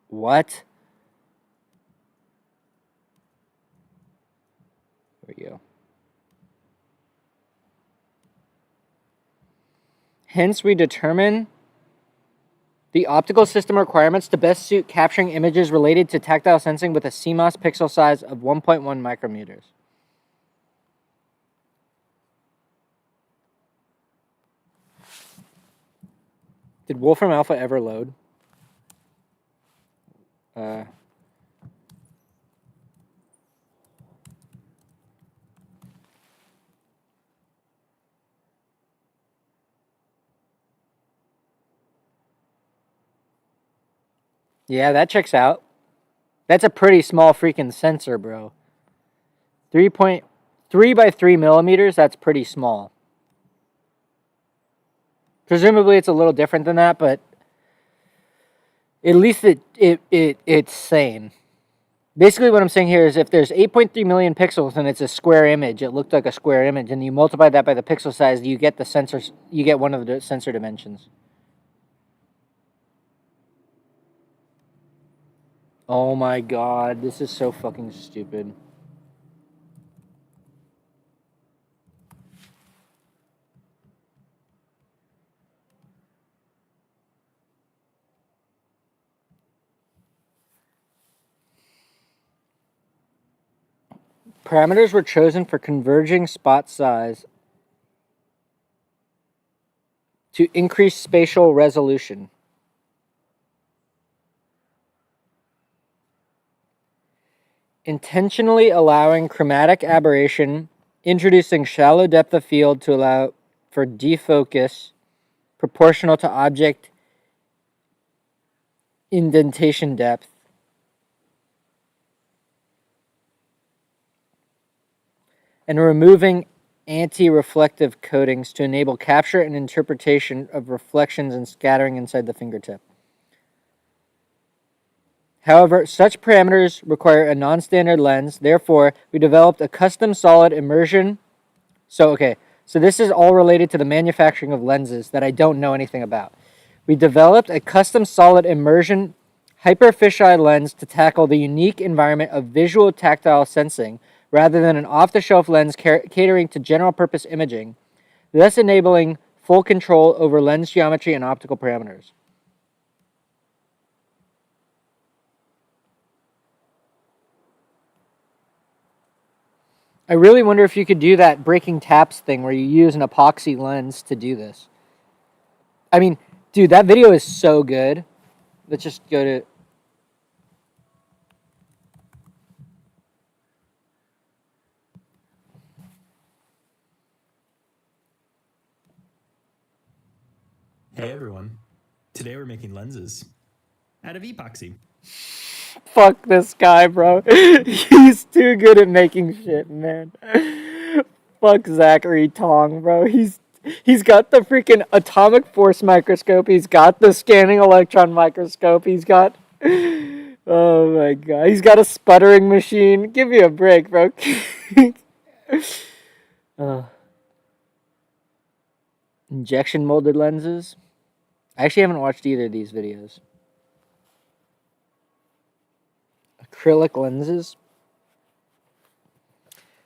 What? There we go. Hence, we determine The optical system requirements to best suit capturing images related to tactile sensing with a CMOS pixel size of 1.1 micrometers. Did Wolfram Alpha ever load? Yeah, that checks out. That's a pretty small freaking sensor, bro. 3.3 by 3 millimeters, that's pretty small. Presumably it's a little different than that, but at least it's sane. Basically what I'm saying here is if there's 8.3 million pixels and it's a square image, it looked like a square image, and you multiply that by the pixel size, you get the sensors, you get one of the sensor dimensions. Oh my god, this is so fucking stupid. Parameters were chosen for converging spot size to increase spatial resolution. Intentionally allowing chromatic aberration, introducing shallow depth of field to allow for defocus proportional to object indentation depth, and removing anti-reflective coatings to enable capture and interpretation of reflections and scattering inside the fingertip. However, such parameters require a non-standard lens. Therefore, we developed a custom solid immersion. So this is all related to the manufacturing of lenses that I don't know anything about. We developed a custom solid immersion hyperfisheye lens to tackle the unique environment of visual tactile sensing rather than an off-the-shelf lens catering to general-purpose imaging, thus enabling full control over lens geometry and optical parameters. I really wonder if you could do that breaking taps thing where you use an epoxy lens to do this. I mean, dude, that video is so good. Let's just go to... Hey everyone, today we're making lenses out of epoxy. Fuck this guy, bro. He's too good at making shit, man. Fuck Zachary Tong, bro. He's got the freaking atomic force microscope. He's got the scanning electron microscope. He's got... Oh my god. He's got a sputtering machine. Give me a break, bro. Injection molded lenses. I actually haven't watched either of these videos. Acrylic lenses.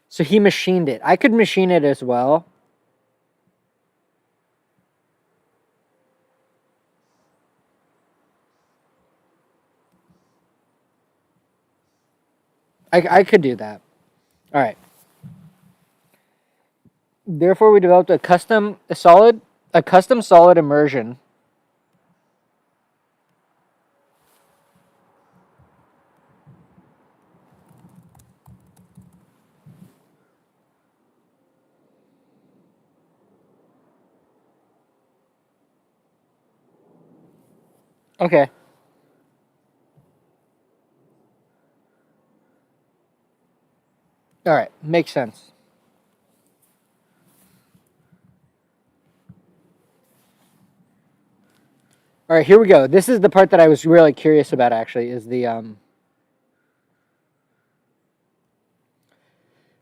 So he machined it. I could machine it as well. I could do that. All right. Therefore, we developed a custom solid immersion. Okay. All right. Makes sense. All right, here we go. This is the part that I was really curious about, actually, is the...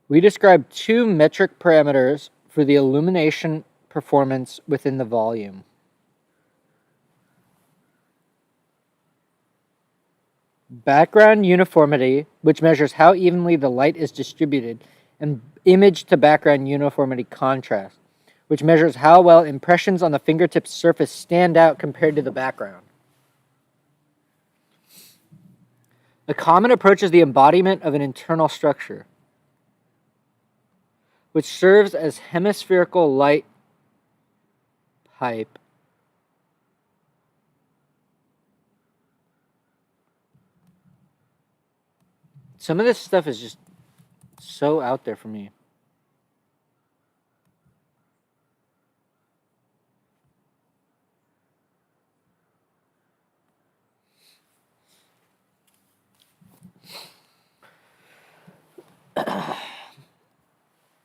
We described two metric parameters for the illumination performance within the volume. Background uniformity, which measures how evenly the light is distributed, and image to background uniformity contrast, which measures how well impressions on the fingertip surface stand out compared to the background. A common approach is the embodiment of an internal structure, which serves as hemispherical light pipe. Some of this stuff is just so out there for me.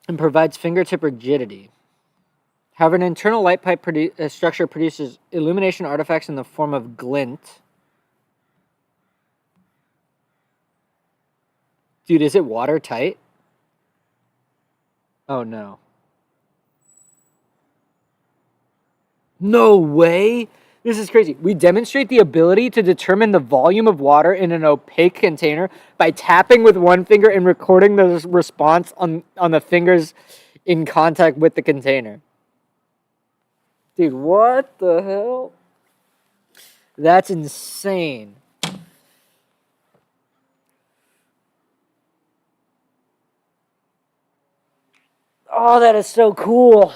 And provides fingertip rigidity. However, an internal light pipe structure produces illumination artifacts in the form of glint. Dude, is it watertight? Oh no. No way! This is crazy. We demonstrate the ability to determine the volume of water in an opaque container by tapping with one finger and recording the response on the fingers in contact with the container. Dude, what the hell? That's insane. Oh, that is so cool.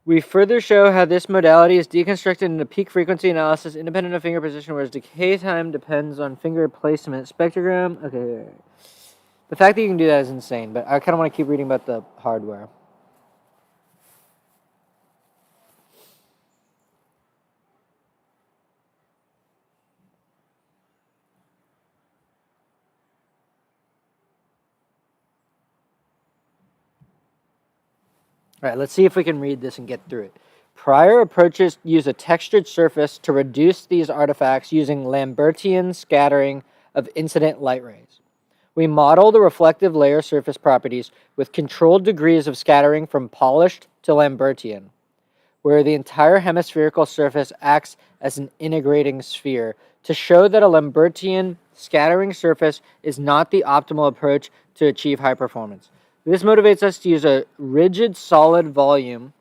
We further show how this modality is deconstructed into peak frequency analysis independent of finger position, whereas decay time depends on finger placement. Spectrogram. Okay. The fact that you can do that is insane, but I kind of want to keep reading about the hardware. All right, let's see if we can read this and get through it. Prior approaches use a textured surface to reduce these artifacts using Lambertian scattering of incident light rays. We model the reflective layer surface properties with controlled degrees of scattering from polished to Lambertian, where the entire hemispherical surface acts as an integrating sphere to show that a Lambertian scattering surface is not the optimal approach to achieve high performance. This motivates us to use a rigid solid volume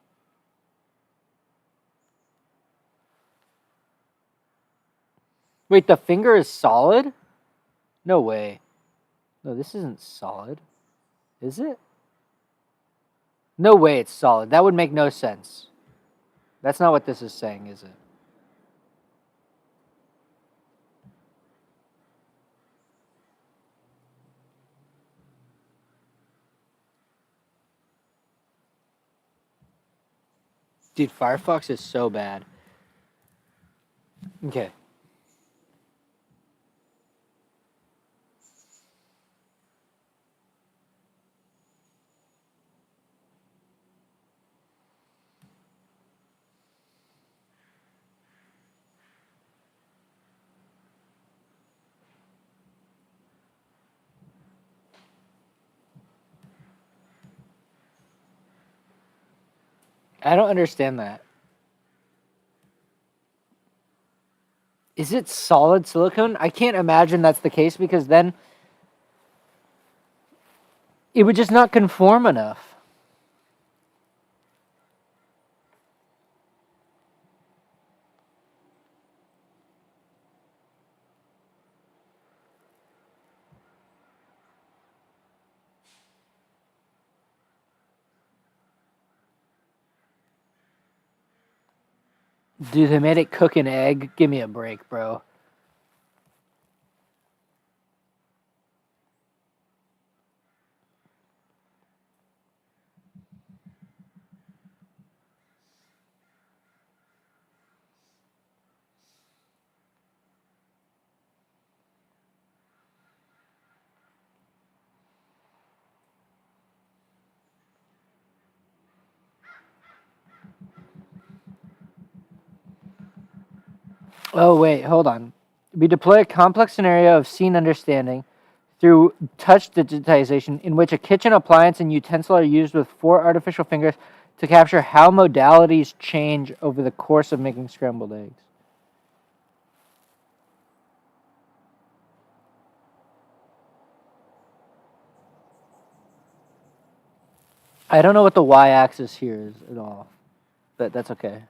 Wait, the finger is solid? No way. No, this isn't solid. Is it? No way it's solid. That would make no sense. That's not what this is saying, is it? Dude, Firefox is so bad. Okay. I don't understand that. Is it solid silicone? I can't imagine that's the case because then it would just not conform enough. Dude, they made it cook an egg. Give me a break, bro. Oh, wait, hold on. We deploy a complex scenario of scene understanding through touch digitization in which a kitchen appliance and utensil are used with 4 artificial fingers to capture how modalities change over the course of making scrambled eggs. I don't know what the y-axis here is at all. but that's okay.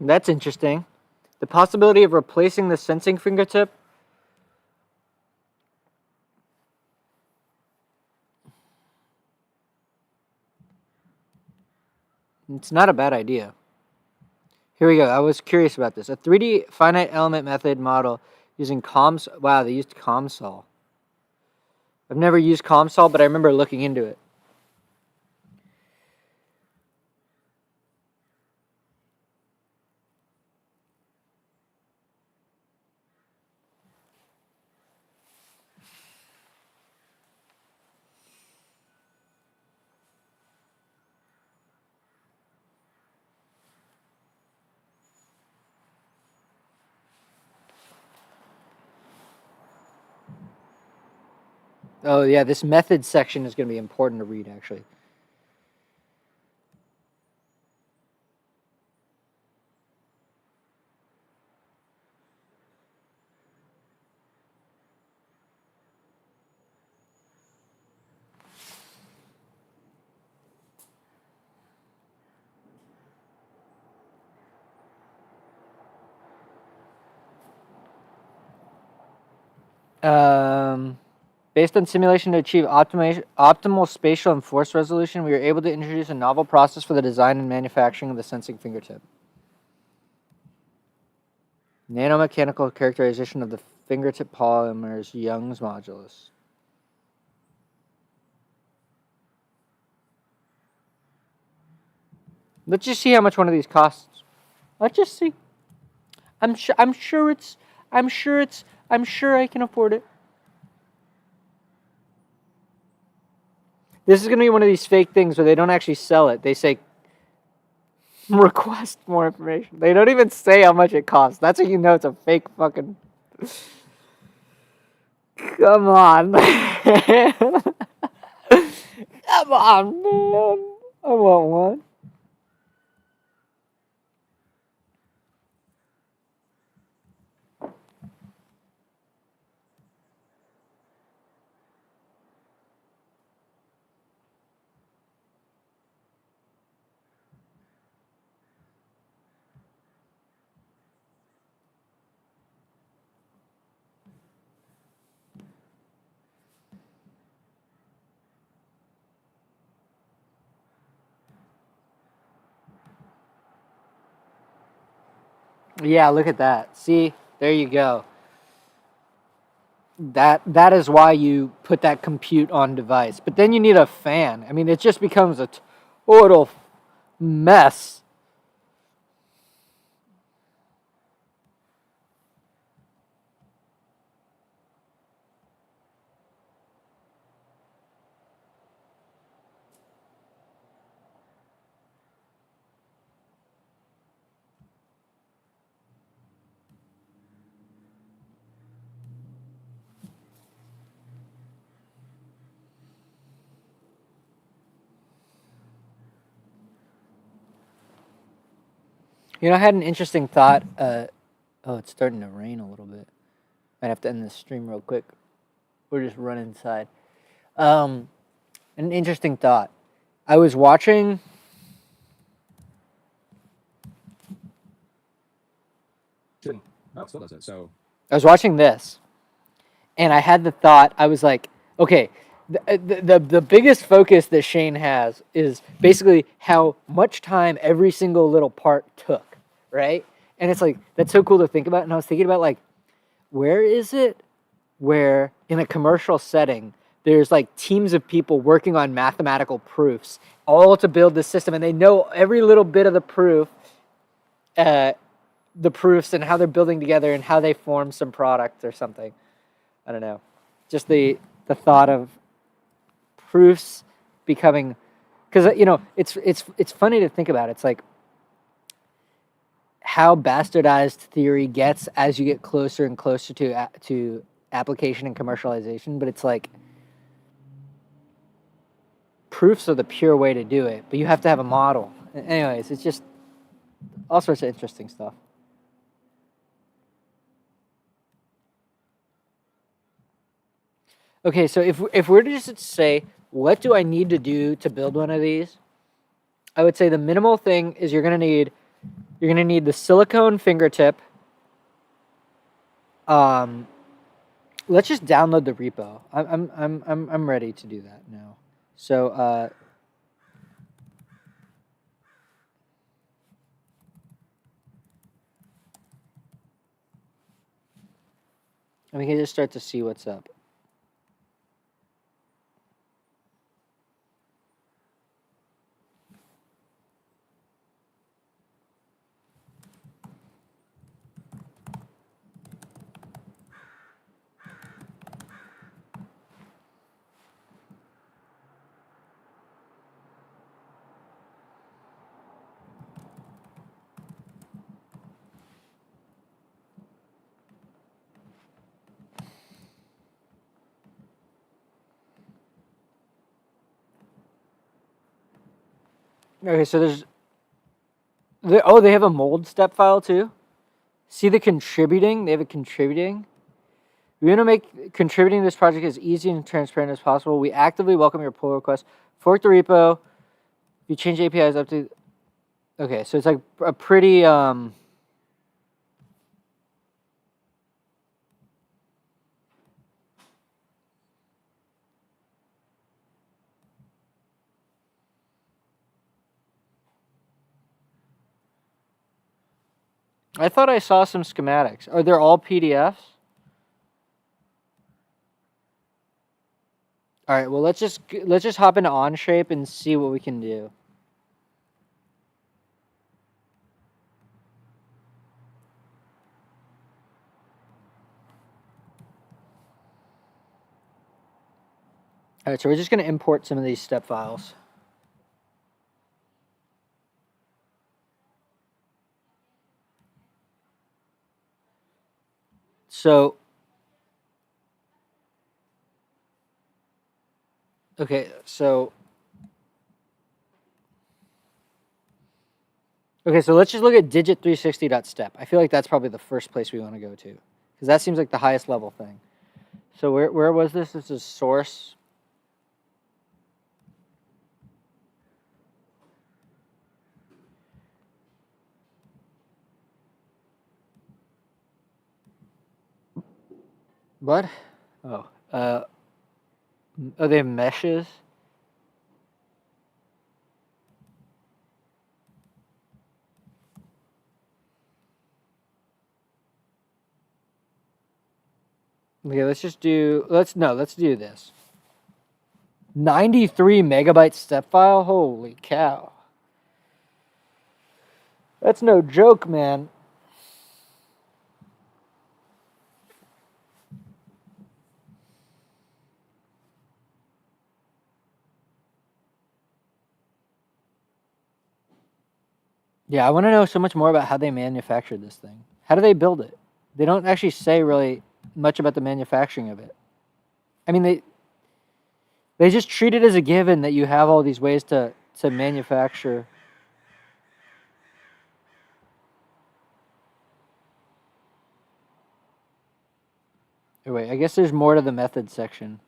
That's interesting. The possibility of replacing the sensing fingertip. It's not a bad idea. Here we go. I was curious about this. A 3D finite element method model using COMS. Wow, they used COMSOL. I've never used COMSOL, but I remember looking into it. Oh, yeah, this method section is going to be important to read, actually. Based on simulation to achieve optimal spatial and force resolution, we were able to introduce a novel process for the design and manufacturing of the sensing fingertip. Nanomechanical characterization of the fingertip polymers, Young's modulus. Let's just see how much one of these costs. Let's just see. I'm sure I can afford it. This is going to be one of these fake things where they don't actually sell it. They say request more information. They don't even say how much it costs. That's how you know it's a fake fucking. Come on, man. Come on, man. I want one. Yeah, look at that. See, there you go. That is why you put that compute on device. But then you need a fan. I mean, it just becomes a total mess. You know, I had an interesting thought. Oh, it's starting to rain a little bit. Might have to end this stream real quick. We're just running inside. An interesting thought. I was watching. Oh, still does it. So I was watching this, and I had the thought. I was like, okay, the biggest focus that Shane has is basically how much time every single little part took, right? And it's like that's so cool to think about. And I was thinking about like, where is it where in a commercial setting there's like teams of people working on mathematical proofs all to build the system, and they know every little bit of the proof, the proofs and how they're building together and how they form some product or something. I don't know. Just the thought of proofs becoming, because you know it's funny to think about. It's like how bastardized theory gets as you get closer and closer to application and commercialization. But it's like proofs are the pure way to do it, but you have to have a model. Anyways, it's just all sorts of interesting stuff. Okay, so if we're to just say, what do I need to do to build one of these? I would say the minimal thing is you're gonna need the silicone fingertip. Let's just download the repo. I'm ready to do that now. So and we can just start to see what's up. Okay, so they have a mold step file too. See the contributing? They have a contributing. We want to make contributing to this project as easy and transparent as possible. We actively welcome your pull requests. Fork the repo. If you change APIs up to... Okay, so it's like a pretty... I thought I saw some schematics. Are they all PDFs? All right, well, let's just hop into Onshape and see what we can do. All right, so we're just going to import some of these step files. So, okay, so let's just look at digit360.step. I feel like that's probably the first place we want to go to, because that seems like the highest level thing. So where was this? This is source. What? Oh, they have meshes. Okay, let's do this. 93 megabyte step file? Holy cow. That's no joke, man. Yeah, I want to know so much more about how they manufactured this thing. How do they build it? They don't actually say really much about the manufacturing of it. I mean, they just treat it as a given that you have all these ways to manufacture. Oh, wait, I guess there's more to the methods section.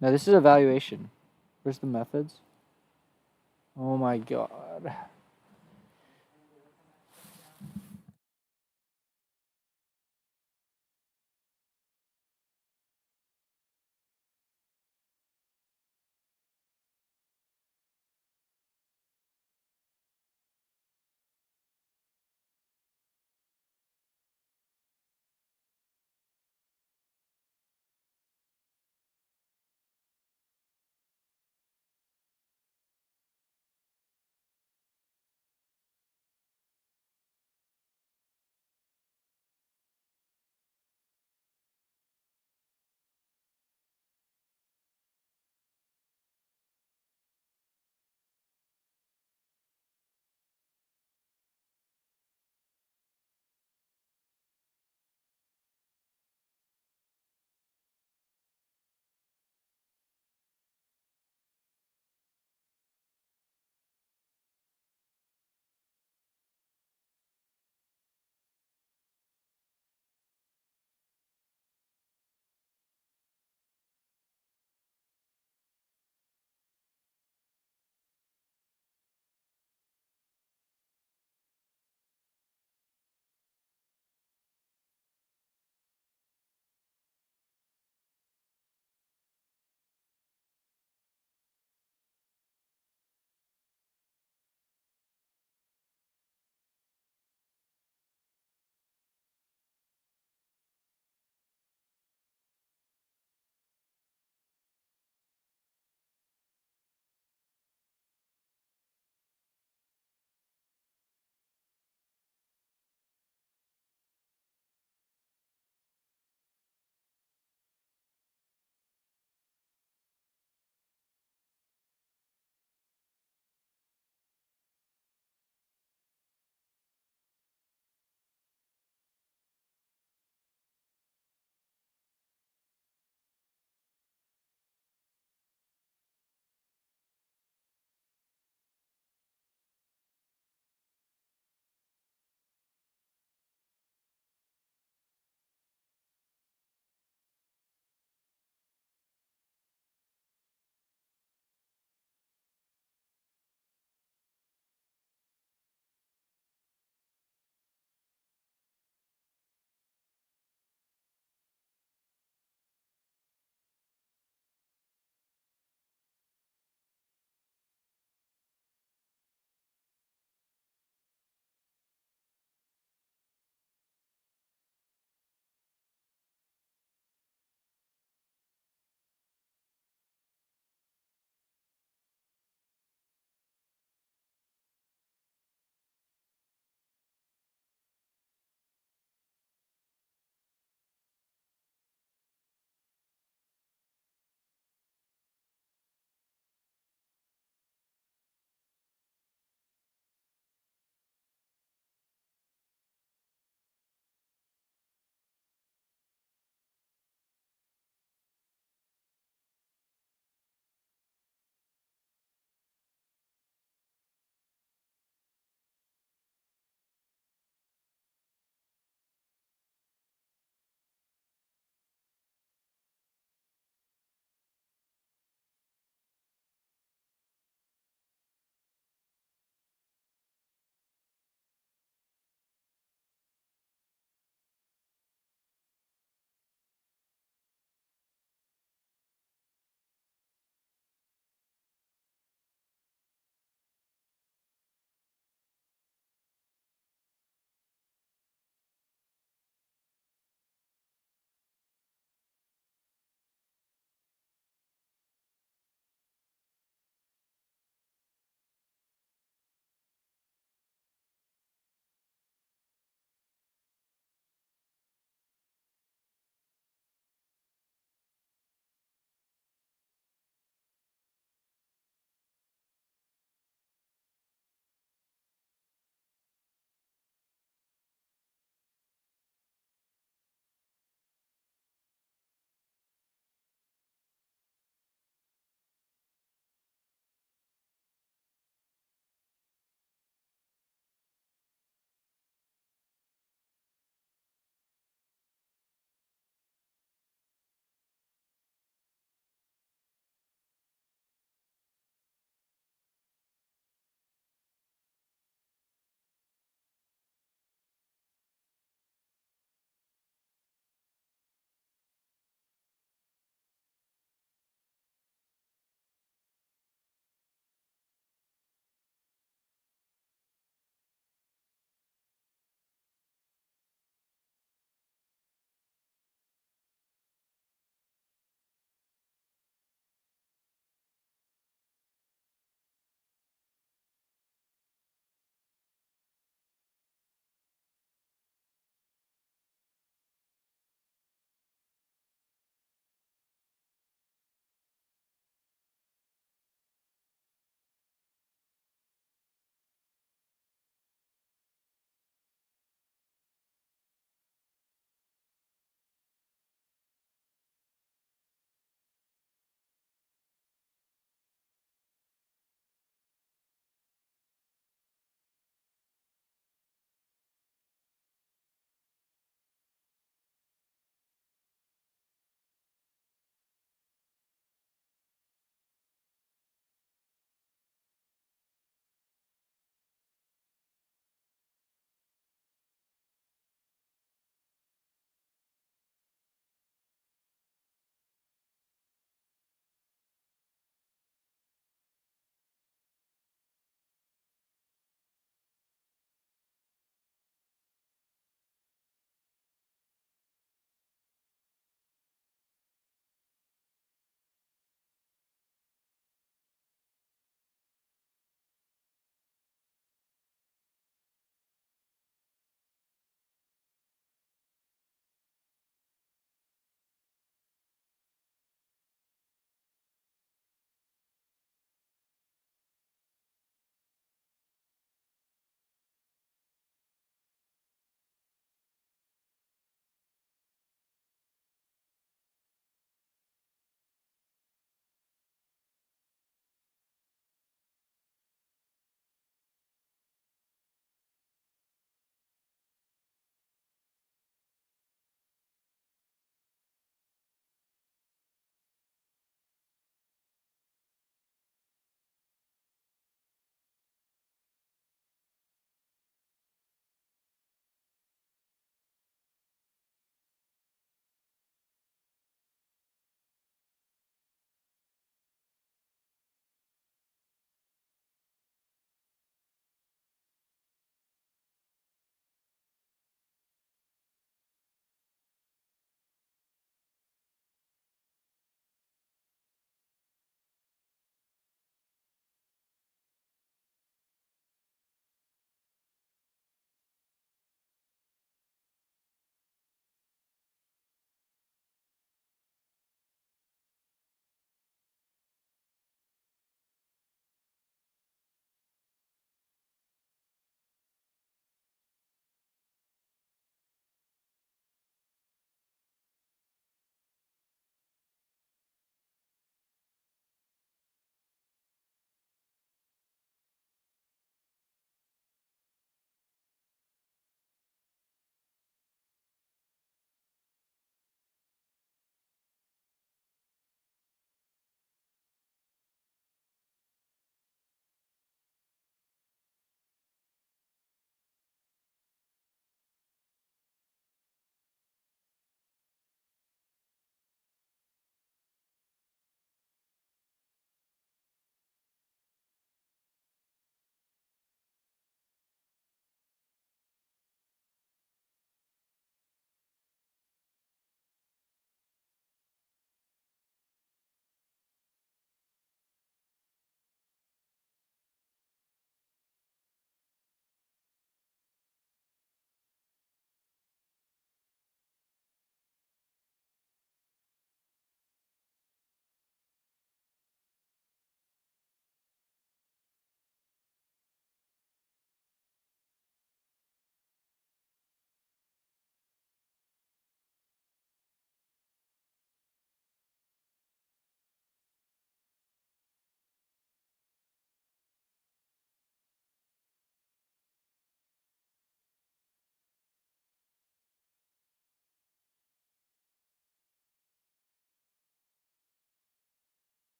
No, this is evaluation. Where's the methods? Oh my god.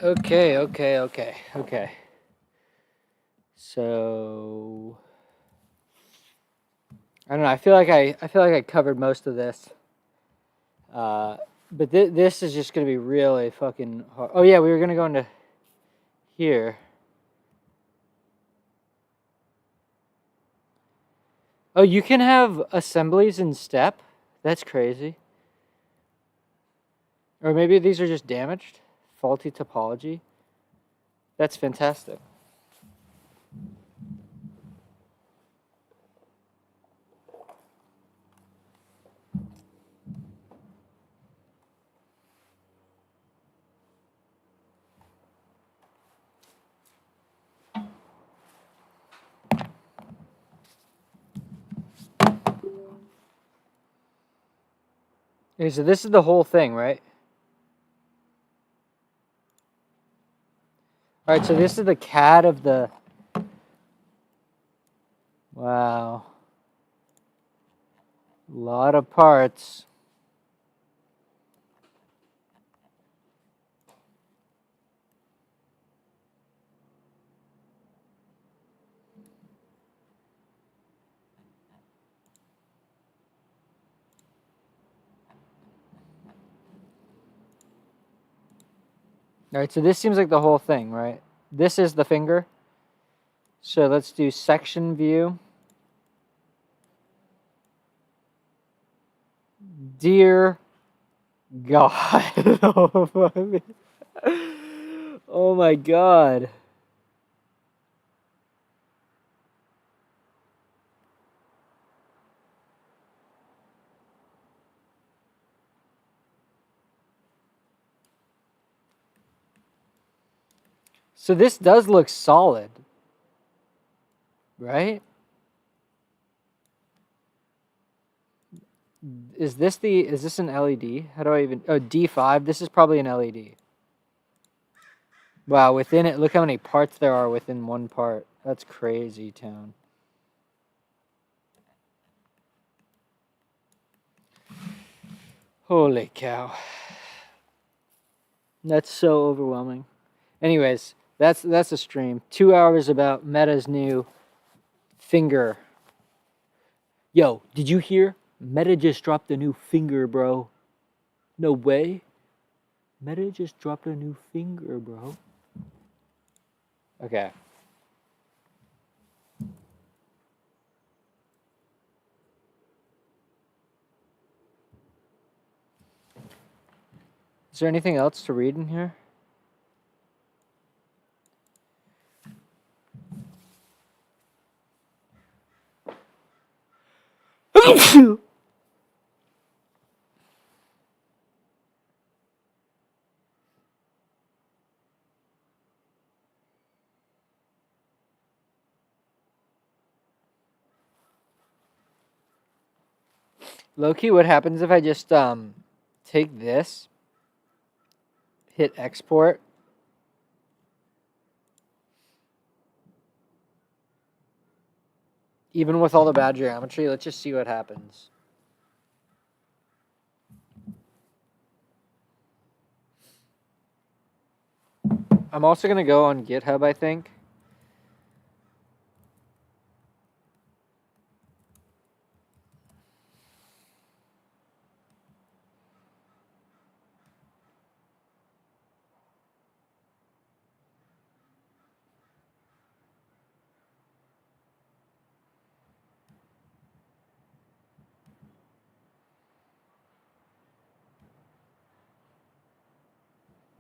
Okay. So I don't know. I feel like I covered most of this. But this is just gonna be really fucking hard. Oh yeah, we were gonna go into here. Oh, you can have assemblies in step? That's crazy. Or maybe these are just damaged? Faulty topology? That's fantastic. Okay, so this is the whole thing, right? Alright, so this is the CAD of the... Wow. A lot of parts. Alright, so this seems like the whole thing, right? This is the finger. So let's do section view. Dear God. Oh my God. So this does look solid, right? Is this an LED? How do I even... Oh, D5. This is probably an LED. Wow, within it, look how many parts there are within one part. That's crazy, town. Holy cow. That's so overwhelming. Anyways, that's a stream. 2 hours about Meta's new finger. Yo, did you hear? Meta just dropped a new finger, bro. No way. Meta just dropped a new finger, bro. Okay. Is there anything else to read in here? Low-key, what happens if I just take this, hit export, even with all the bad geometry? Let's just see what happens. I'm also gonna go on GitHub, I think.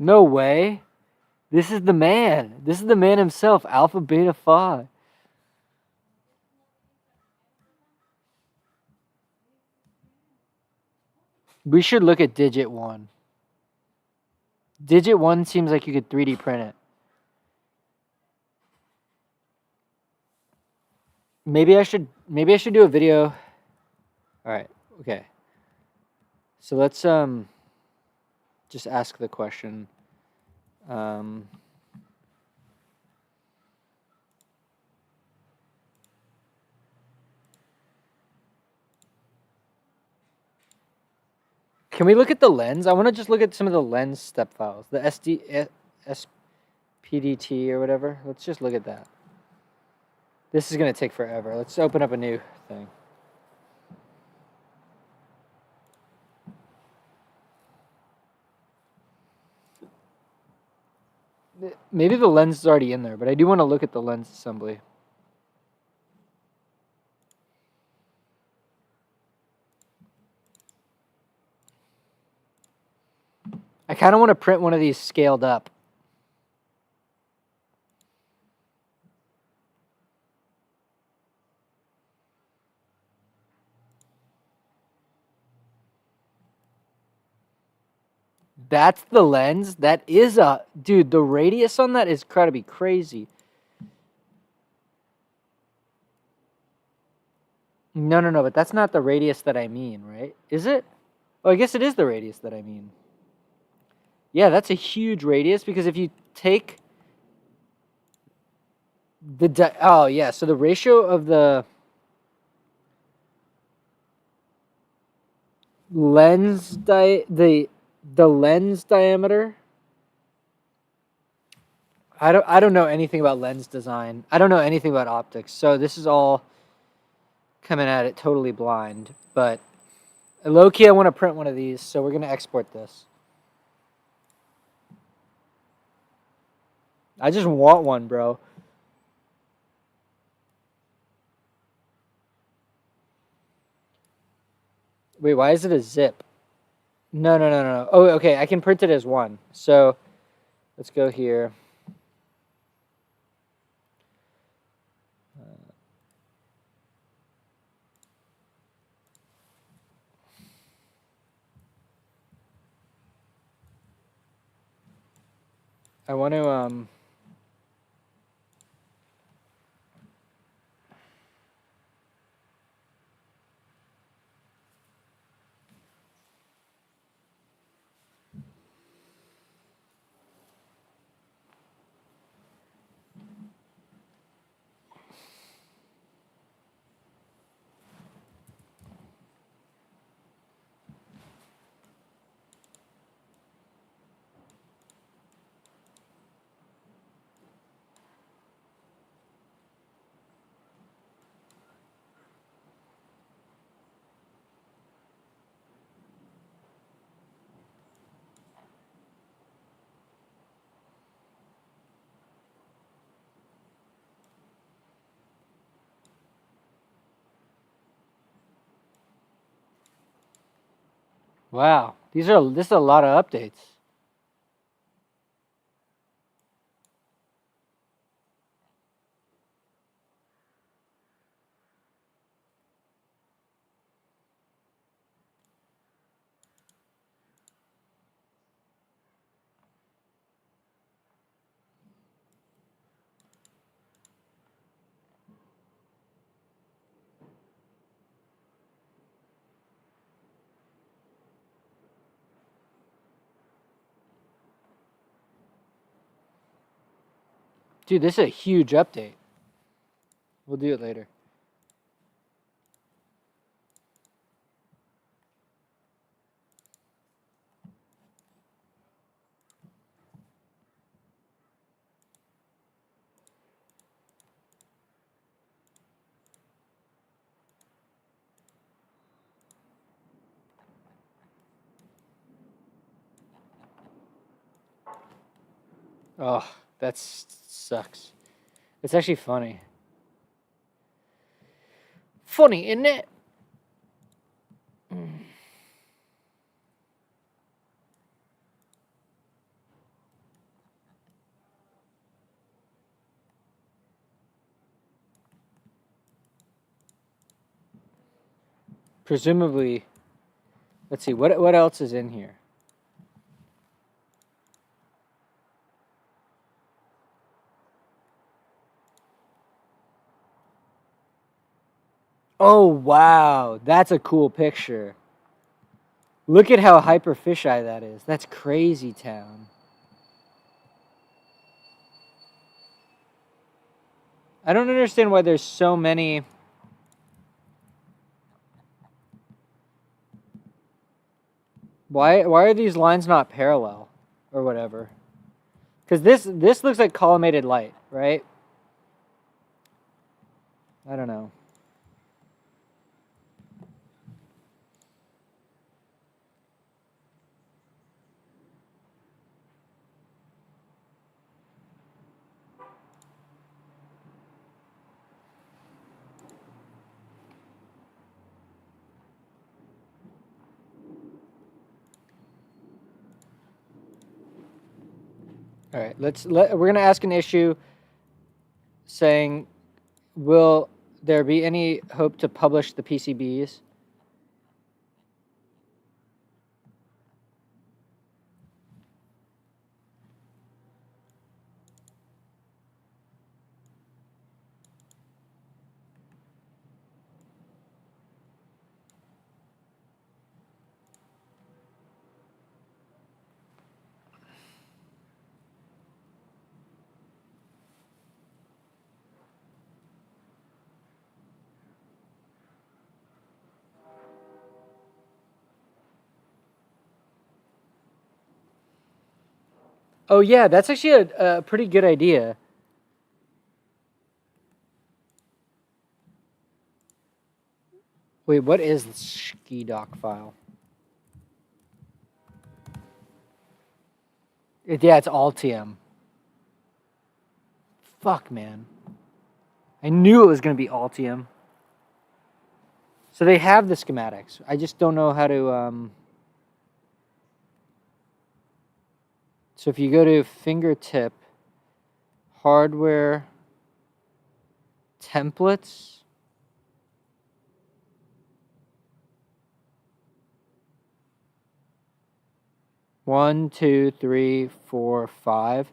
No way. This is the man. This is the man himself, Alpha Beta Phi. We should look at Digit 1. Digit 1 seems like you could 3D print it. Maybe I should do a video. All right. Okay. So let's just ask the question. Can we look at the lens? I want to just look at some of the lens step files. The SPDT or whatever. Let's just look at that. This is going to take forever. Let's open up a new thing. Maybe the lens is already in there, but I do want to look at the lens assembly. I kind of want to print one of these scaled up. That's the lens? That is a... Dude, the radius on that is going to be crazy. No, but that's not the radius that I mean, right? Is it? Oh, I guess it is the radius that I mean. Yeah, that's a huge radius because if you take the... Oh, yeah, so the ratio of the lens... The lens diameter... I don't know anything about lens design. I don't know anything about optics. So this is all coming at it totally blind. But low key, I want to print one of these. So we're going to export this. I just want one, bro. Wait, why is it a zip? No. Oh, okay. I can print it as one. So let's go here. I want to Wow. This is a lot of updates. Dude, this is a huge update. We'll do it later. Oh, that sucks. It's actually funny. Funny, isn't it? Presumably, let's see, what else is in here? Oh, wow. That's a cool picture. Look at how hyper fisheye that is. That's crazy town. I don't understand why there's so many. Why are these lines not parallel or whatever? Because this looks like collimated light, right? I don't know. All right, we're gonna ask an issue saying, will there be any hope to publish the PCBs? Oh yeah, that's actually a pretty good idea. Wait, what is the ski-doc file? Yeah, it's Altium. Fuck, man. I knew it was gonna be Altium. So they have the schematics. I just don't know how to. So if you go to fingertip, hardware, templates. One, two, three, four, five.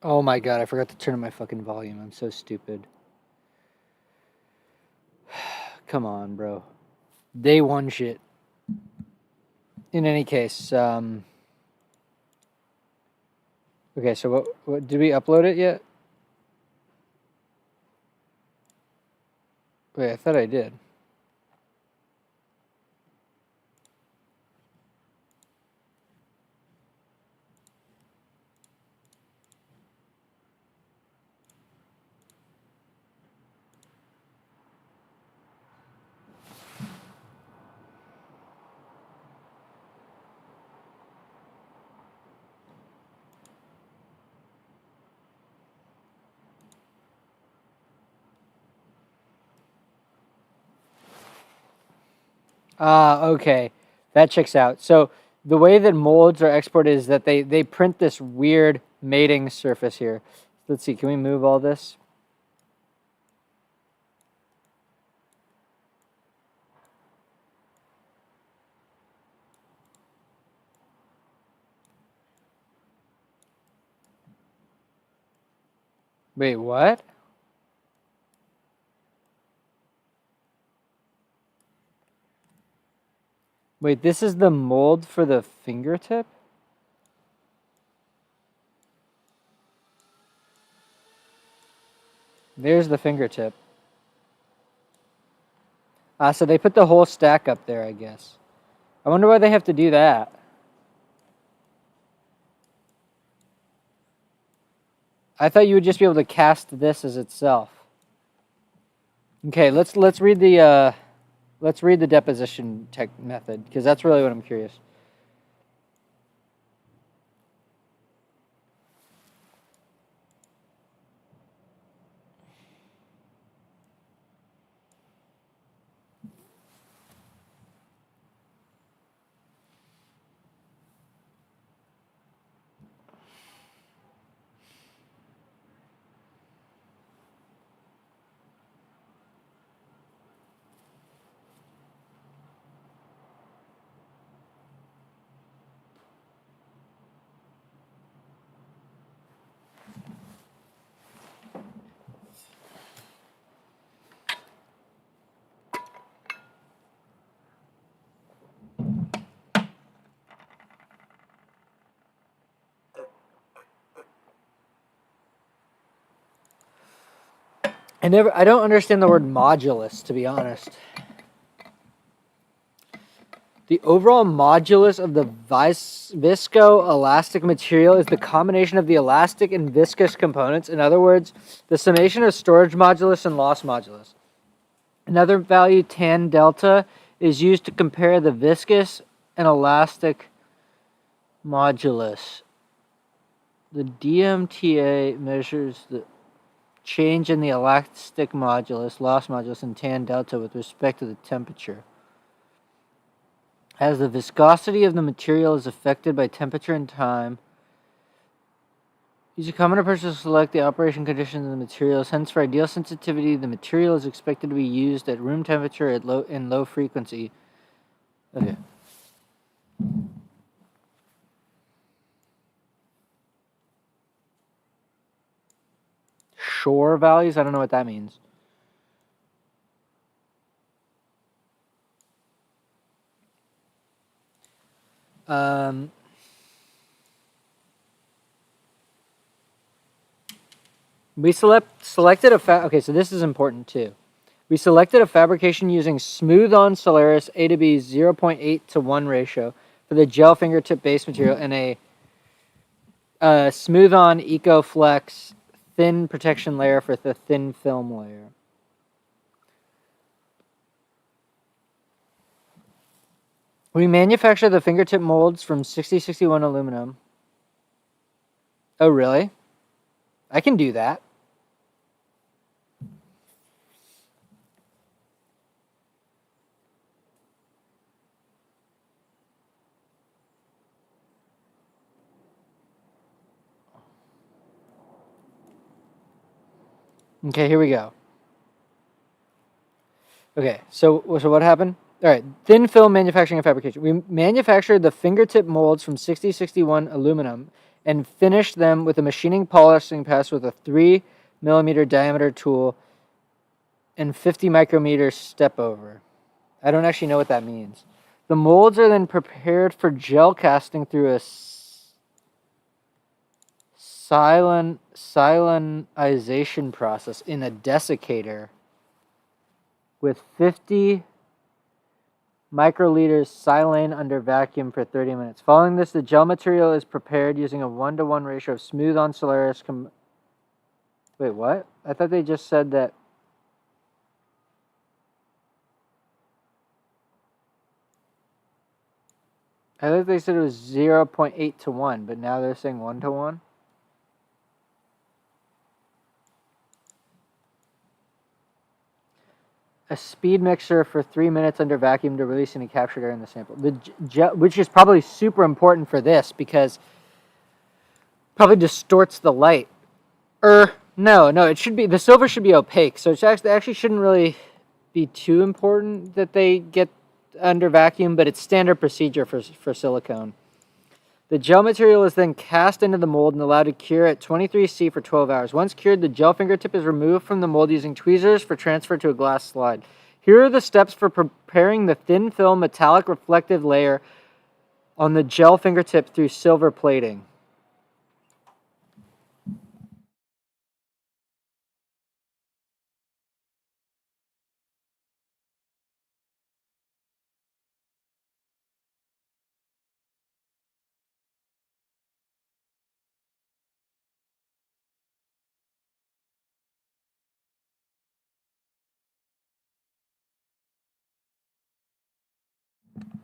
Oh my god, I forgot to turn up my fucking volume. I'm so stupid. Come on, bro. Day one shit. In any case, okay, so what did we upload it yet? Wait, I thought I did. Okay. That checks out. So the way that molds are exported is that they print this weird mating surface here. Let's see, can we move all this? Wait, what? Wait, this is the mold for the fingertip? There's the fingertip. So they put the whole stack up there, I guess. I wonder why they have to do that. I thought you would just be able to cast this as itself. Okay, let's read the deposition tech method, because that's really what I'm curious. I don't understand the word modulus, to be honest. The overall modulus of the viscoelastic material is the combination of the elastic and viscous components. In other words, the summation of storage modulus and loss modulus. Another value, tan delta, is used to compare the viscous and elastic modulus. The DMTA measures the change in the elastic modulus, loss modulus, and tan delta with respect to the temperature. As the viscosity of the material is affected by temperature and time, use a common approach to select the operation conditions of the materials. Hence, for ideal sensitivity, the material is expected to be used at room temperature at low frequency. Okay. Shore values? I don't know what that means. We selected okay, so this is important too. We selected a fabrication using smooth-on Solaris A to B 0.8 to 1 ratio for the gel fingertip base material and a smooth-on EcoFlex thin protection layer for the thin film layer. We manufacture the fingertip molds from 6061 aluminum. Oh, really? I can do that. Okay, here we go. Okay, so what happened? All right, thin film manufacturing and fabrication. We manufactured the fingertip molds from 6061 aluminum and finish them with a machining polishing press with a 3 mm diameter tool and 50 micrometer step over. I don't actually know what that means. The molds are then prepared for gel casting through a silanization process in a desiccator with 50 microliters silane under vacuum for 30 minutes. Following this, the gel material is prepared using a 1-to-1 ratio of smooth on Solaris. Wait, what? I thought they just said that. I thought they said it was 0.8 to 1, but now they're saying 1 to 1. A speed mixer for 3 minutes under vacuum to release any captured air in the sample. The gel, which is probably super important for this because probably distorts the light. No, it should be, the silver should be opaque, so it actually shouldn't really be too important that they get under vacuum, but it's standard procedure for silicone. The gel material is then cast into the mold and allowed to cure at 23°C for 12 hours. Once cured, the gel fingertip is removed from the mold using tweezers for transfer to a glass slide. Here are the steps for preparing the thin film metallic reflective layer on the gel fingertip through silver plating.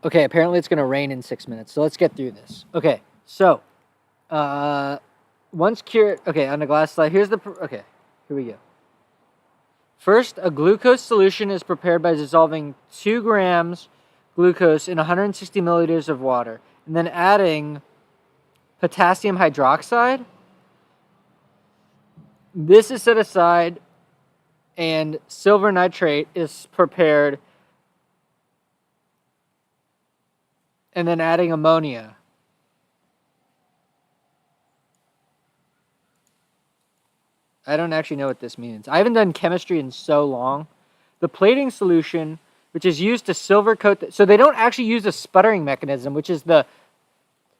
Okay, apparently it's going to rain in 6 minutes, so let's get through this. Okay, so, once cured, okay, on the glass slide, okay, here we go. First, a glucose solution is prepared by dissolving 2 grams glucose in 160 milliliters of water, and then adding potassium hydroxide. This is set aside, and silver nitrate is prepared, and then adding ammonia. I don't actually know what this means. I haven't done chemistry in so long. The plating solution, which is used to silver coat, so they don't actually use a sputtering mechanism, which is the,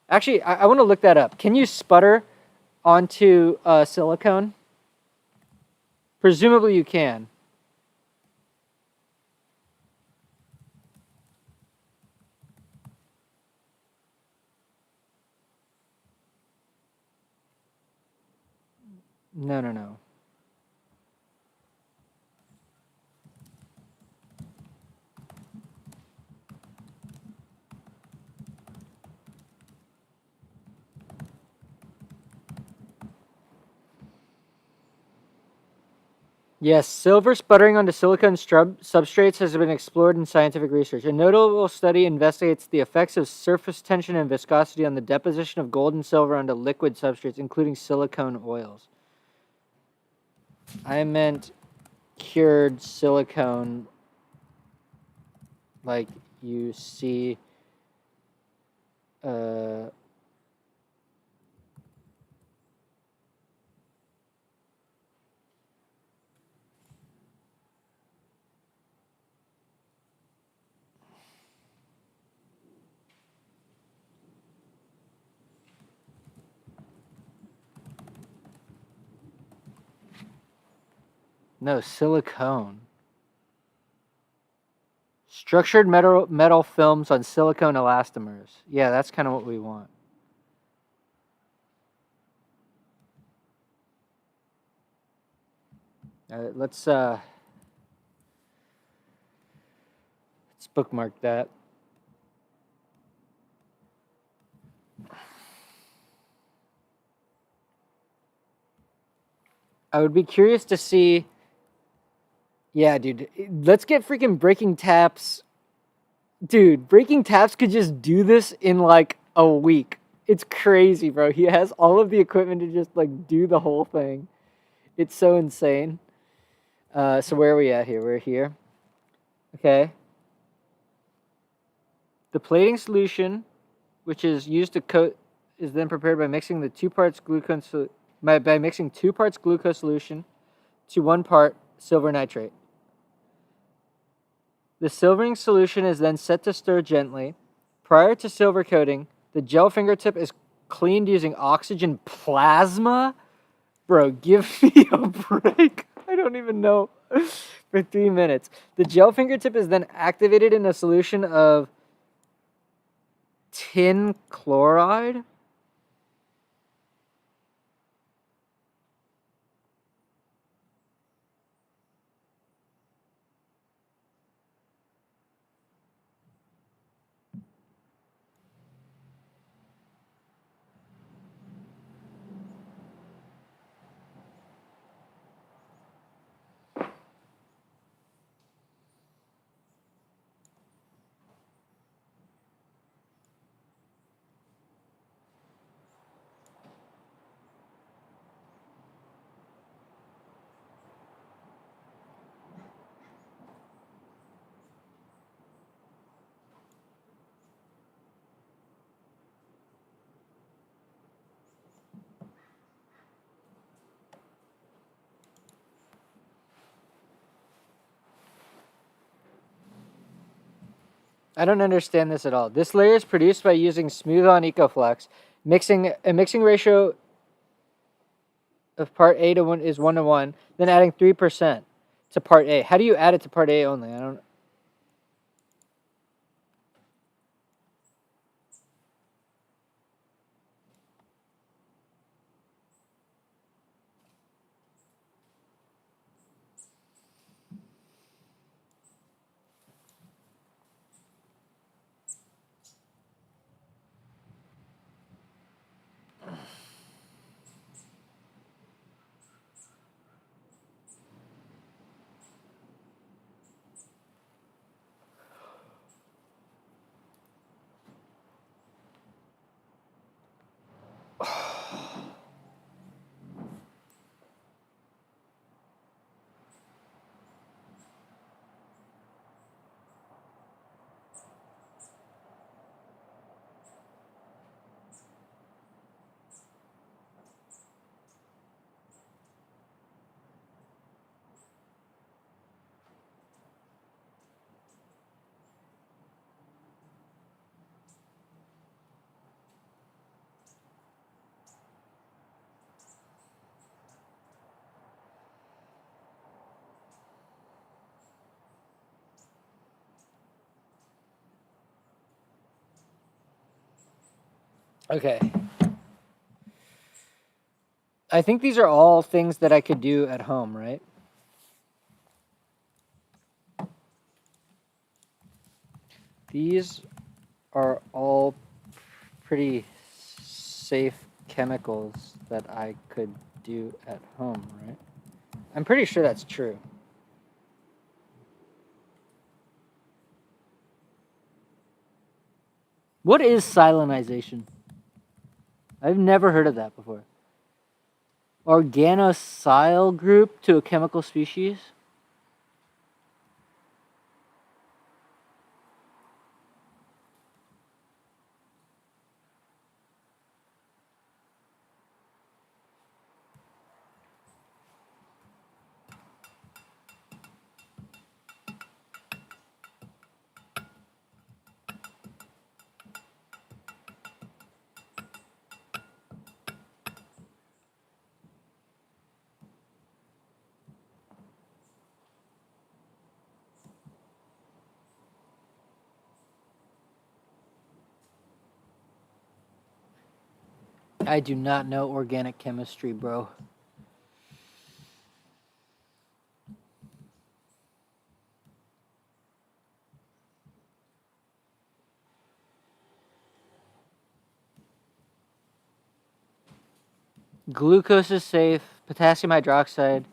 actually, I want to look that up. Can you sputter onto silicone? Presumably you can. No. Yes, silver sputtering onto silicone substrates has been explored in scientific research. A notable study investigates the effects of surface tension and viscosity on the deposition of gold and silver onto liquid substrates, including silicone oils. I meant cured silicone, like you see. No, silicone. Structured metal films on silicone elastomers. Yeah, that's kind of what we want. Let's bookmark that. I would be curious to see. Yeah, dude. Let's get freaking Breaking Taps. Dude, Breaking Taps could just do this in like a week. It's crazy, bro. He has all of the equipment to just like do the whole thing. It's so insane. So where are we at here? We're here. Okay. The plating solution, which is used to coat, is then prepared by mixing the 2 parts glucose by mixing 2 parts glucose solution to 1 part silver nitrate. The silvering solution is then set to stir gently. Prior to silver coating, the gel fingertip is cleaned using oxygen plasma. Bro, give me a break. I don't even know. For 3 minutes. The gel fingertip is then activated in a solution of tin chloride. I don't understand this at all. This layer is produced by using Smooth On EcoFlex. A mixing ratio of part A to 1 is 1 to 1, then adding 3% to part A. How do you add it to part A only? I don't. Okay. I think these are all things that I could do at home, right? These are all pretty safe chemicals that I could do at home, right? I'm pretty sure that's true. What is silanization? I've never heard of that before. Organosyl group to a chemical species? I do not know organic chemistry, bro. Glucose is safe. Potassium hydroxide.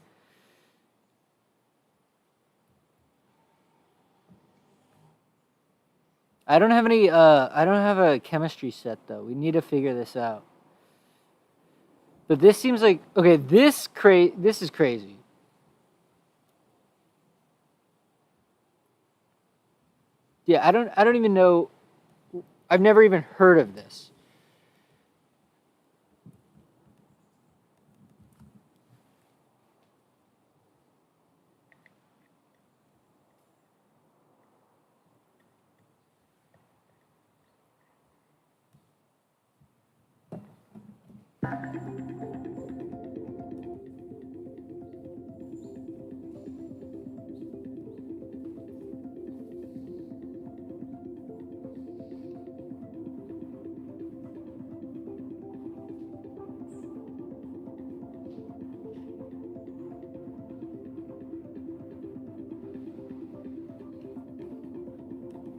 I don't have any. I don't have a chemistry set though. We need to figure this out. But this seems like okay. This is crazy. Yeah, I don't even know. I've never even heard of this.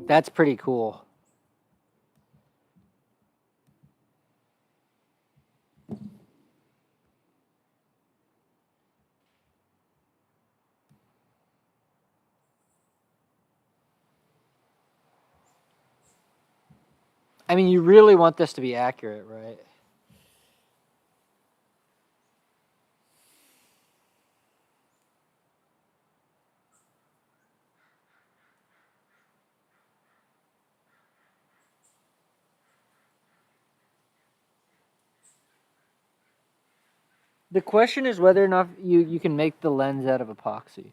That's pretty cool. I mean, you really want this to be accurate, right? The question is whether or not you can make the lens out of epoxy.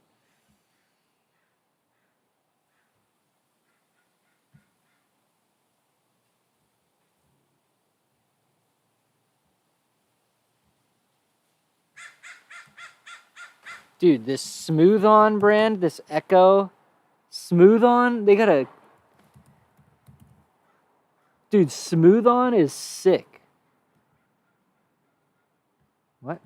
Dude, this Smooth On brand, this Echo Smooth On, they got a... Dude, Smooth On is sick. What?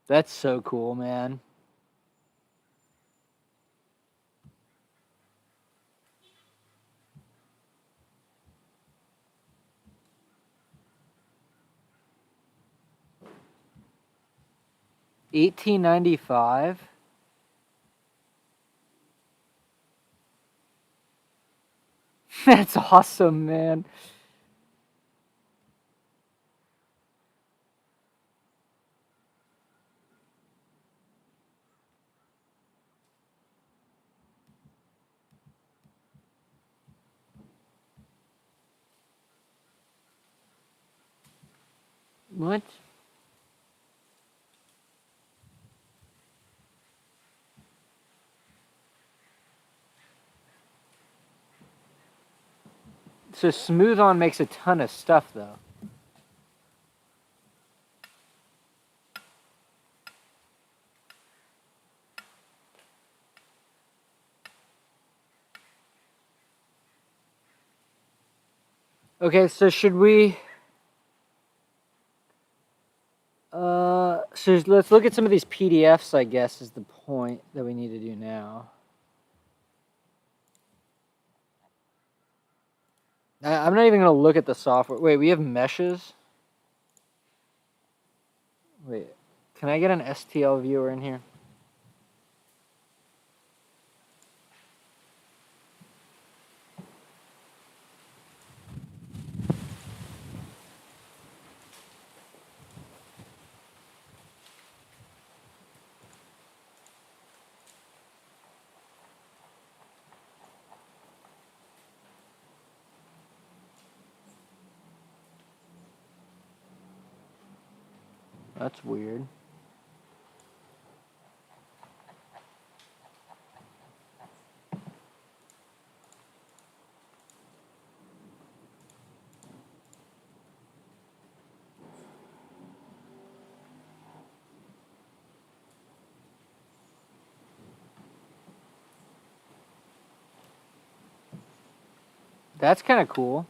That's so cool, man. $18.95. That's awesome, man. What? So Smooth On makes a ton of stuff, though. Okay, so should we... so let's look at some of these PDFs, I guess, is the point that we need to do now. I'm not even going to look at the software. Wait, we have meshes? Wait, can I get an STL viewer in here? That's weird. That's kind of cool.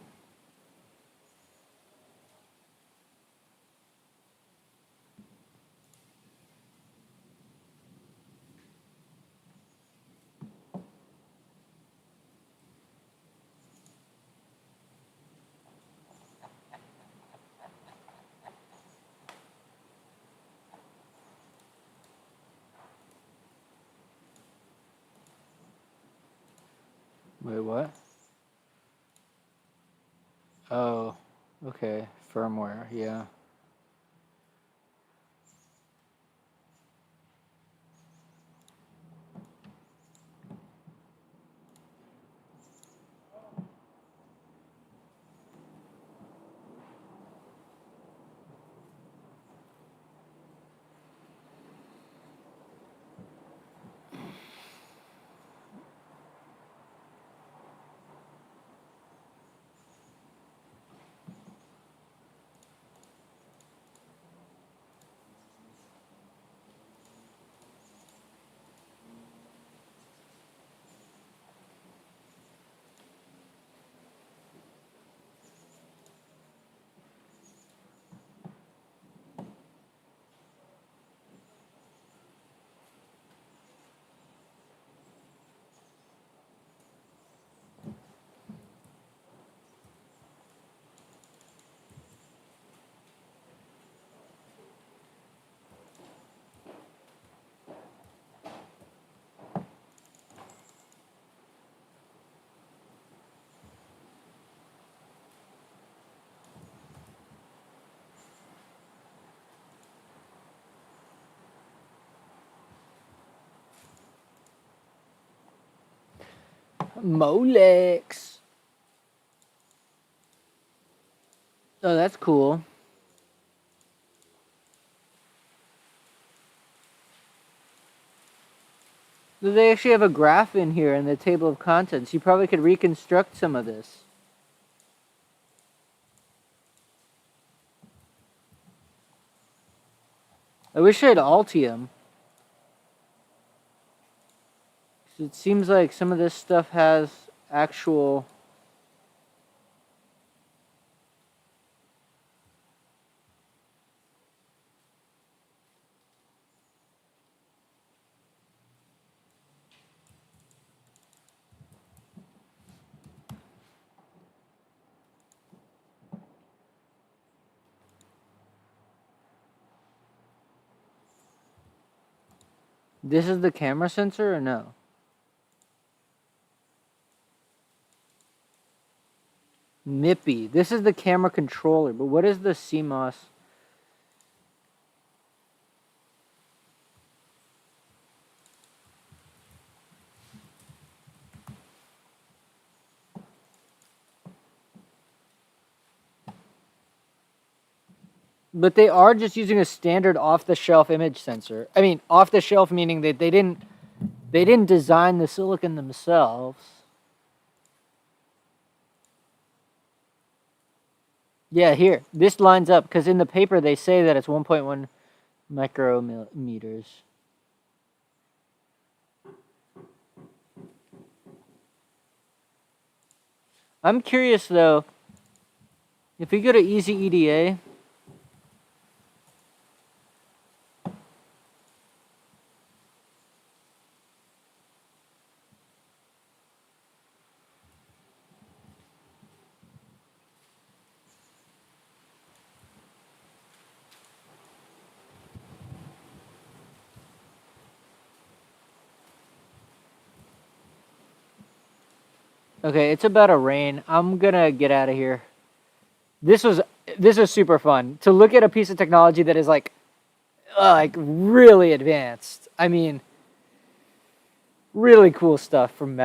Wait, what? Oh, okay. Firmware, yeah. Molex. Oh, that's cool. They actually have a graph in here in the table of contents. You probably could reconstruct some of this. I wish I had Altium. It seems like some of this stuff has actual... This is the camera sensor or no? MIPI. This is the camera controller, but what is the CMOS? But they are just using a standard off-the-shelf image sensor. I mean, off-the-shelf meaning that they didn't design the silicon themselves. Yeah, here. This lines up because in the paper they say that it's 1.1 micrometers. I'm curious though, if we go to Easy EDA, okay, it's about to rain. I'm gonna get out of here. This was super fun to look at a piece of technology that is like really advanced. I mean, really cool stuff from